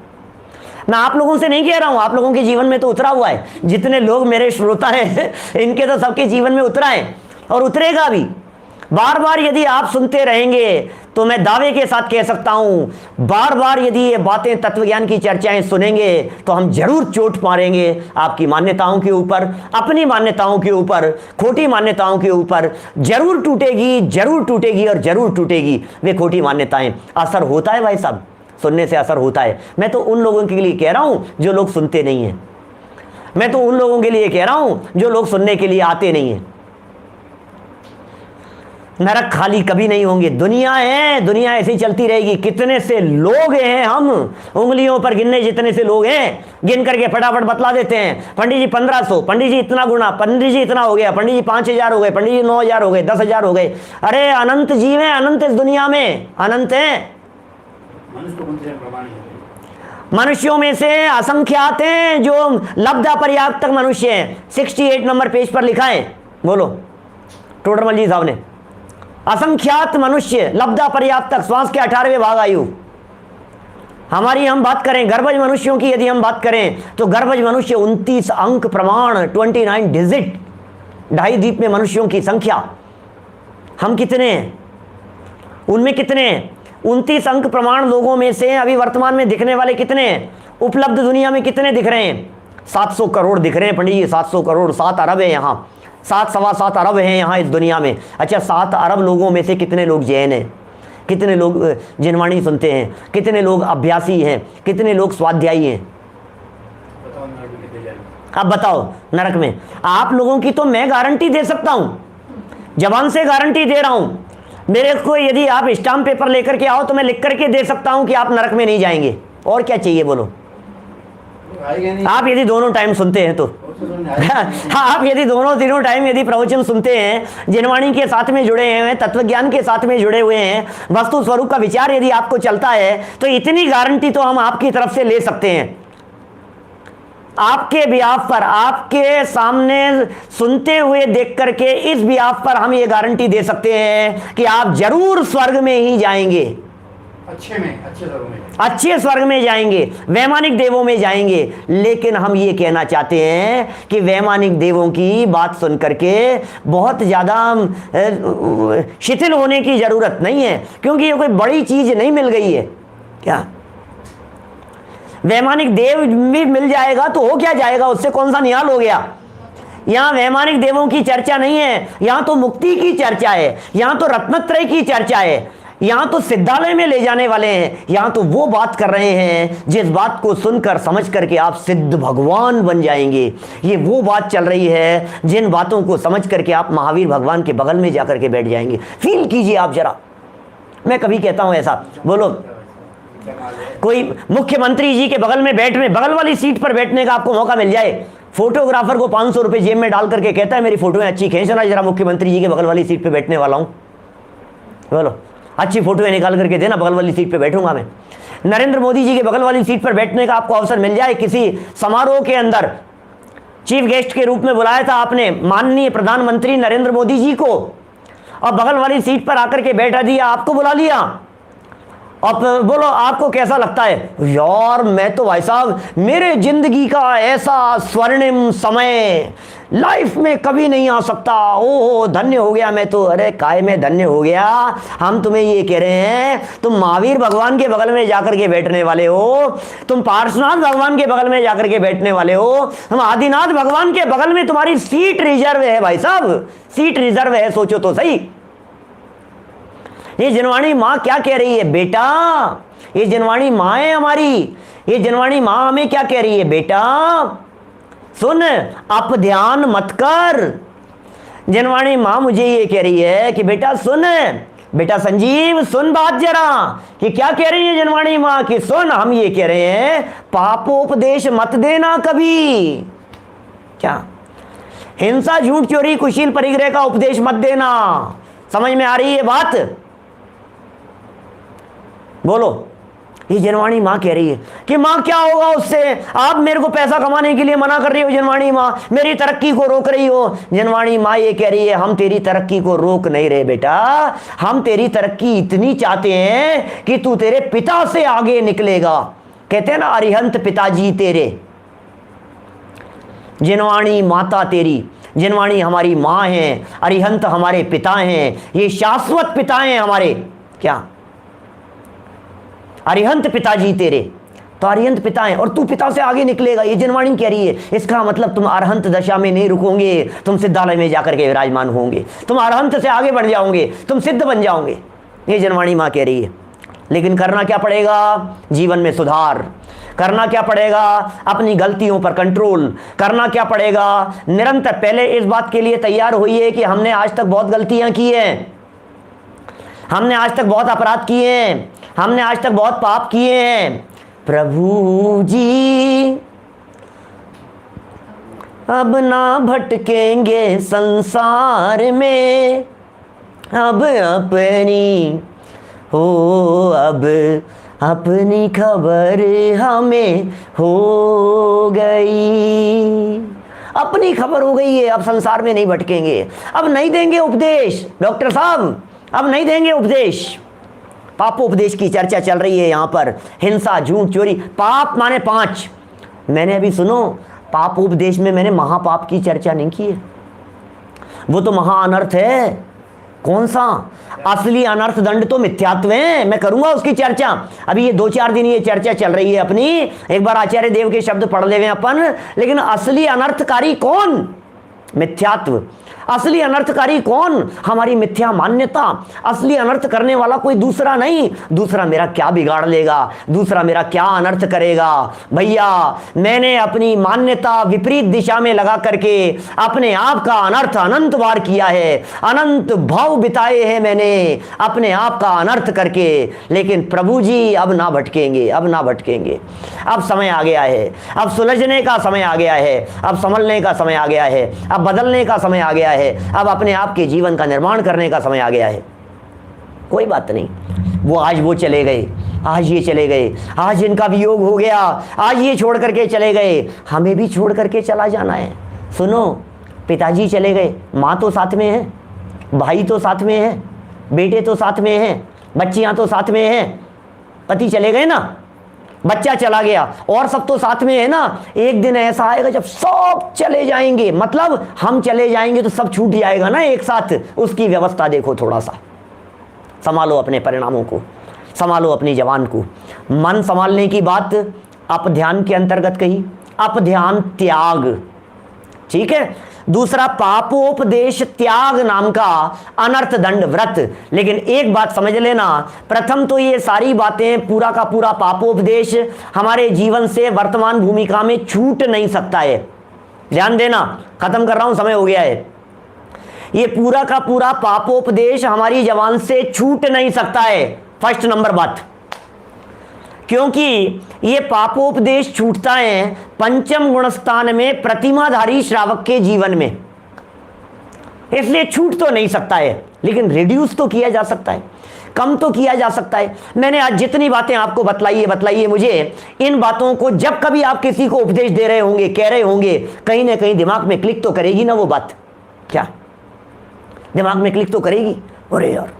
[SPEAKER 1] मैं आप लोगों से नहीं कह रहा हूं, आप लोगों के जीवन में तो उतरा हुआ है, जितने लोग मेरे श्रोता हैं इनके तो सबके जीवन में उतरा है और उतरेगा भी। बार बार यदि आप सुनते रहेंगे तो मैं दावे के साथ कह सकता हूं, बार बार यदि ये बातें, तत्वज्ञान की चर्चाएं सुनेंगे तो हम जरूर चोट मारेंगे आपकी मान्यताओं के ऊपर, अपनी मान्यताओं के ऊपर, खोटी मान्यताओं के ऊपर। जरूर टूटेगी, जरूर टूटेगी और जरूर टूटेगी वे खोटी मान्यताएं। असर होता है भाई साहब, सुनने से असर होता है। मैं तो उन लोगों के लिए कह रहा हूं जो लोग सुनते नहीं हैं, मैं तो उन लोगों के लिए कह रहा हूं जो लोग सुनने के लिए आते नहीं हैं। नरक खाली कभी नहीं होंगे, दुनिया है, दुनिया ऐसी चलती रहेगी। कितने से लोग हैं, हम उंगलियों पर गिनने जितने से लोग हैं, गिन करके फटाफट बतला देते हैं। पंडित जी 1500, पंडित जी इतना गुना, पंडित जी इतना हो गया, पंडित जी 5000 हो गए, पंडित जी 9000 हो गए, 10,000 हो गए। अरे अनंत जीव हैं, अनंत इस दुनिया में अनंत हैं। मनुष्यों में से असंख्यात हैं जो लब्धा पर्याप्त मनुष्य हैं। 68 नंबर पेज पर लिखा है, बोलो टोडरमल जी साहब ने, असंख्यात मनुष्य, लब्धा पर्याप्त, श्वास के 18वें भाग आयु। हमारी हम बात करें गर्भज मनुष्यों की, यदि हम बात करें तो गर्भज मनुष्य 29 अंक प्रमाण, 29 डिजिट, 2.5 द्वीप में मनुष्यों की संख्या। हम कितने हैं, उनमें कितने हैं? 29 अंक प्रमाण लोगों में से अभी वर्तमान में दिखने वाले कितने हैं? उपलब्ध दुनिया में कितने दिख रहे हैं? 700 करोड़ दिख रहे हैं पंडित जी, 700 करोड़, 7 अरब है यहाँ, 7-7.25 अरब हैं यहाँ इस दुनिया में। अच्छा, 7 अरब लोगों में से कितने लोग जैन हैं, कितने लोग जिनवाणी सुनते हैं, कितने लोग अभ्यासी हैं, कितने लोग स्वाध्यायी हैं? अब बताओ नरक में। आप लोगों की तो मैं गारंटी दे सकता हूं, जबान से गारंटी दे रहा हूं। मेरे को यदि आप स्टाम्प पेपर लेकर के आओ तो मैं लिख करके दे सकता हूं कि आप नरक में नहीं जाएंगे। और क्या चाहिए बोलो? आप यदि दोनों टाइम सुनते हैं तो आप यदि दोनों तीनों टाइम यदि प्रवचन सुनते हैं, जिनवाणी के साथ में जुड़े हैं, तत्व ज्ञान के साथ में जुड़े हुए हैं, वस्तु स्वरूप का विचार यदि आपको चलता है, तो इतनी गारंटी तो हम आपकी तरफ से ले सकते हैं। आपके बिहाफ पर, आपके सामने सुनते हुए देख करके इस बिहाफ पर हम ये गारंटी दे सकते हैं कि आप जरूर स्वर्ग में ही जाएंगे, अच्छे स्वर्ग में जाएंगे, वैमानिक देवों में जाएंगे। लेकिन हम ये कहना चाहते हैं कि वैमानिक देवों की बात सुन करके बहुत ज्यादा शिथिल होने की जरूरत नहीं है, क्योंकि ये कोई बड़ी चीज नहीं मिल गई है। क्या वैमानिक देव भी मिल जाएगा तो हो क्या जाएगा, उससे कौन सा निहाल हो गया? यहां वैमानिक देवों की चर्चा नहीं है, यहां तो मुक्ति की चर्चा है, यहां तो रत्नत्रय की चर्चा है, यहां तो सिद्धालय में ले जाने वाले हैं। यहां तो वो बात कर रहे हैं जिस बात को सुनकर समझ करके आप सिद्ध भगवान बन जाएंगे। ये वो बात चल रही है जिन बातों को समझ करके आप महावीर भगवान के बगल में जाकर के बैठ जाएंगे। फील कीजिए आप जरा। मैं कभी कहता हूं ऐसा, बोलो कोई मुख्यमंत्री जी के बगल में बैठने, बगल वाली सीट पर बैठने का आपको मौका मिल जाए, फोटोग्राफर को 500 रुपए जेब में डाल करके कहता है मेरी फोटोएं अच्छी खींचना, जरा मुख्यमंत्री जी के बगल वाली सीट पे बैठने वाला हूं, बोलो अच्छी फोटोएं निकाल करके देना, बगल वाली सीट पे बैठूंगा मैं। नरेंद्र मोदी जी के बगल वाली सीट पर बैठने का आपको अवसर मिल जाए, किसी समारोह के अंदर चीफ गेस्ट के रूप में बुलाया था आपने माननीय प्रधानमंत्री नरेंद्र मोदी जी को, और बगल वाली सीट पर आकर के बैठा दिया, आपको बुला लिया, अब बोलो आपको कैसा लगता है? यार मैं तो भाई साहब मेरे जिंदगी का ऐसा स्वर्णिम समय लाइफ में कभी नहीं आ सकता, ओहो धन्य हो गया मैं तो। अरे काय में धन्य हो गया? हम तुम्हें ये कह रहे हैं तुम महावीर भगवान के बगल में जाकर के बैठने वाले हो, तुम पार्श्वनाथ भगवान के बगल में जाकर के बैठने वाले हो, तुम आदिनाथ भगवान के बगल में तुम्हारी सीट रिजर्व है भाई साहब, सीट रिजर्व है। सोचो तो सही, ये जिनवाणी माँ क्या कह रही है? बेटा ये जिनवाणी माँ है हमारी, ये जिनवाणी माँ हमें क्या कह रही है? बेटा सुन, अप ध्यान मत कर। जिनवाणी माँ मुझे ये कह रही है कि बेटा सुन, बेटा संजीव सुन बात जरा, कि क्या कह रही है जिनवाणी माँ कि सुन, हम ये कह रहे हैं पापोपदेश मत देना कभी। क्या? हिंसा झूठ चोरी कुशील परिग्रह का उपदेश मत देना। समझ में आ रही है बात? बोलो। ये जनवाणी माँ कह रही है कि माँ क्या होगा उससे, आप मेरे को पैसा कमाने के लिए मना कर रही हो जनवाणी माँ, मेरी तरक्की को रोक रही हो। जनवाणी माँ ये कह रही है हम तेरी तरक्की को रोक नहीं रहे बेटा, हम तेरी तरक्की इतनी चाहते हैं कि तू तेरे पिता से आगे निकलेगा। कहते हैं ना अरिहंत पिताजी तेरे, जिनवाणी माता तेरी, जिनवाणी हमारी माँ है, अरिहंत हमारे पिता हैं, ये शाश्वत पिता हैं हमारे। क्या? अरिहंत पिताजी तेरे, तो अरिहंत पिता हैं और तू पिता से आगे निकलेगा, ये जिनवाणी कह रही है। इसका मतलब तुम अरहंत दशा में नहीं रुकोगे, तुम सिद्धालय में जाकर के विराजमान होंगे, तुम अरहंत से आगे बढ़ जाओगे, तुम सिद्ध बन जाओगे, ये जिनवाणी माँ कह रही है। लेकिन करना क्या पड़ेगा? जीवन में सुधार करना क्या पड़ेगा? अपनी गलतियों पर कंट्रोल करना क्या पड़ेगा? निरंतर पहले इस बात के लिए तैयार होइए कि हमने आज तक बहुत गलतियां की हैं, हमने आज तक बहुत अपराध किए हैं, हमने आज तक बहुत पाप किए हैं। प्रभु जी अब ना भटकेंगे संसार में, अब अपनी हो, अब अपनी खबर हमें हो गई, अपनी खबर हो गई है, अब संसार में नहीं भटकेंगे, अब नहीं देंगे उपदेश। डॉक्टर साहब अब नहीं देंगे उपदेश। पापोपदेश की चर्चा चल रही है यहाँ पर, हिंसा झूठ चोरी, पाप माने 5। मैंने अभी सुनो पापोपदेश में मैंने महापाप की चर्चा नहीं की है, वो तो महाअनर्थ है। कौन सा? असली अनर्थ दंड तो मिथ्यात्व है, मैं करूंगा उसकी चर्चा। अभी ये 2-4 दिन ये चर्चा चल रही है अपनी, एक बार आचार्य देव के शब्द पढ़ लेवे अपन। लेकिन असली अनर्थकारी कौन? मिथ्यात्व। असली अनर्थकारी कौन? हमारी मिथ्या मान्यता। असली अनर्थ करने वाला कोई दूसरा नहीं। दूसरा मेरा क्या बिगाड़ लेगा, दूसरा मेरा क्या अनर्थ करेगा। भैया, मैंने अपनी मान्यता विपरीत दिशा में लगा करके अपने आप का अनर्थ अनंत बार किया है, अनंत भाव बिताए हैं मैंने अपने आप का अनर्थ करके। लेकिन प्रभु जी अब ना भटकेंगे, अब ना भटकेंगे। अब समय आ गया है, अब सुलझने का समय आ गया है, अब संभलने का समय आ गया है, अब बदलने का समय आ गया है, अब अपने आप के जीवन का निर्माण करने का समय आ गया है। कोई बात नहीं, वो आज वो चले गए, आज ये चले गए, आज इनका वियोग हो गया, आज ये छोड़ करके चले गए, हमें भी छोड़ करके चला जाना है। सुनो, पिताजी चले गए, माँ तो साथ में है, भाई तो साथ में है, बेटे तो साथ में हैं, बच्चियां तो साथ में हैं, पति चले गए ना, बच्चा चला गया, और सब तो साथ में है ना। एक दिन ऐसा आएगा जब सब चले जाएंगे, मतलब हम चले जाएंगे तो सब छूट जाएगा ना एक साथ। उसकी व्यवस्था देखो, थोड़ा सा संभालो अपने परिणामों को, संभालो अपनी जवान को। मन संभालने की बात अपध्यान के अंतर्गत कही, अपध्यान त्याग, ठीक है। दूसरा पापोपदेश त्याग नाम का अनर्थ दंड व्रत। लेकिन एक बात समझ लेना, प्रथम तो ये सारी बातें, पूरा का पूरा पापोपदेश हमारे जीवन से वर्तमान भूमिका में छूट नहीं सकता है। ध्यान देना, खत्म कर रहा हूं, समय हो गया है। ये पूरा का पूरा पापोपदेश हमारी जबान से छूट नहीं सकता है, फर्स्ट नंबर बात। क्योंकि ये पापोपदेश छूटता है पंचम गुणस्थान में प्रतिमाधारी श्रावक के जीवन में, इसलिए छूट तो नहीं सकता है, लेकिन रिड्यूस तो किया जा सकता है, कम तो किया जा सकता है। मैंने आज जितनी बातें आपको बताई है मुझे इन बातों को जब कभी आप किसी को उपदेश दे रहे होंगे, कह रहे होंगे, कहीं ना कहीं दिमाग में क्लिक तो करेगी ना वो बात। क्या दिमाग में क्लिक तो करेगी? अरे यार,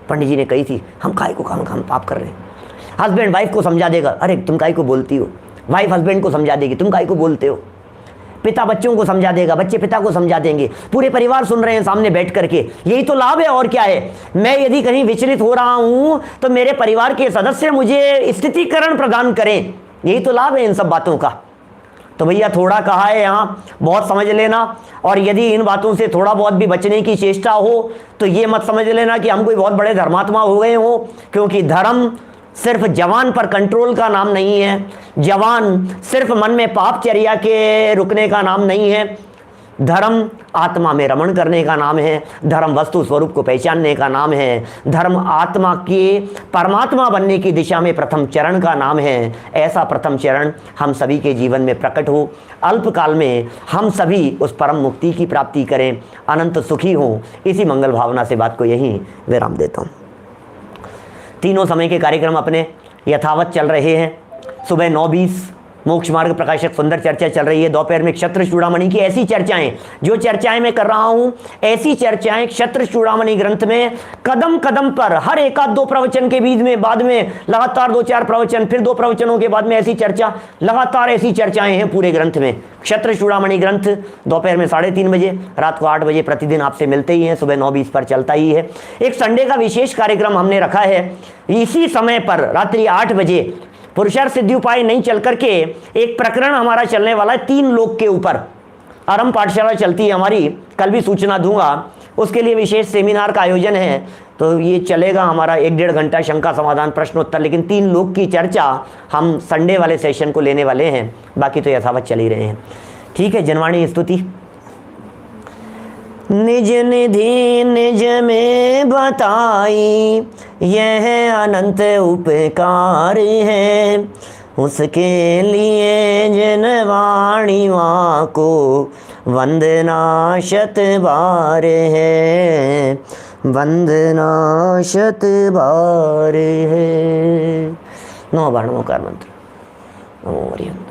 [SPEAKER 1] पंडित जी ने कही थी, हम काय को हम पाप कर रहे हैं। हस्बैंड वाइफ को समझा देगा, अरे तुम काय को बोलती हो। वाइफ हस्बैंड को समझा देगी, तुम काय को बोलते हो। पिता बच्चों को समझा देगा, बच्चे पिता को समझा देंगे। पूरे परिवार सुन रहे हैं सामने बैठ करके, यही तो लाभ है और क्या है। मैं यदि कहीं विचलित हो रहा हूं तो मेरे परिवार के सदस्य मुझे स्थितिकरण प्रदान करें, यही तो लाभ है इन सब बातों का। तो भैया थोड़ा कहा है यहाँ, बहुत समझ लेना। और यदि इन बातों से थोड़ा बहुत भी बचने की चेष्टा हो तो ये मत समझ लेना कि हम कोई बहुत बड़े धर्मात्मा हो गए हो, क्योंकि धर्म सिर्फ जवान पर कंट्रोल का नाम नहीं है, जवान सिर्फ मन में पापचर्या के रुकने का नाम नहीं है। धर्म आत्मा में रमण करने का नाम है, धर्म वस्तु स्वरूप को पहचानने का नाम है, धर्म आत्मा के परमात्मा बनने की दिशा में प्रथम चरण का नाम है। ऐसा प्रथम चरण हम सभी के जीवन में प्रकट हो, अल्पकाल में हम सभी उस परम मुक्ति की प्राप्ति करें, अनंत सुखी हों। इसी मंगल भावना से बात को यहीं विराम देता हूँ। तीनों समय के कार्यक्रम अपने यथावत चल रहे हैं। सुबह 9:20 मोक्ष मार्ग प्रकाशक सुंदर चर्चा चल रही है। दोपहर में क्षत्र चूड़ामणि की ऐसी चर्चाएं, जो चर्चाएं मैं कर रहा हूं, ऐसी चर्चाएं क्षत्र चूड़ामणि ग्रंथ में कदम कदम पर हर एक आध 2 प्रवचन के बीच में, बाद में लगातार 2-4 प्रवचन, फिर 2 प्रवचनों के बाद में ऐसी चर्चा, लगातार ऐसी चर्चाएं हैं पूरे ग्रंथ में। क्षत्र चूड़ामणि ग्रंथ दोपहर में 3:30 बजे, रात को 8 बजे प्रतिदिन आपसे मिलते ही हैं। सुबह 9:20 पर चलता ही है। एक संडे का विशेष कार्यक्रम हमने रखा है, इसी समय पर रात्रि 8 बजे पुरुषार्थ सिद्धि उपाय नहीं चल करके एक प्रकरण हमारा चलने वाला है 3 लोक के ऊपर। आरंभ पाठशाला चलती है हमारी, कल भी सूचना दूंगा, उसके लिए विशेष सेमिनार का आयोजन है। तो ये चलेगा हमारा 1-1.5 घंटा शंका समाधान प्रश्नोत्तर, लेकिन 3 लोक की चर्चा हम संडे वाले सेशन को लेने वाले हैं, बाकी तो यथावत चल ही रहे हैं। ठीक है, जनवाणी स्तुति। निज निधि निज में बताई, यह अनंत उपकार है, उसके लिए जनवाणी माँ को वंदना शत बार है, वंदना शत बार है। 9 बार नमोकार मंत्र। नमो हरिहंत।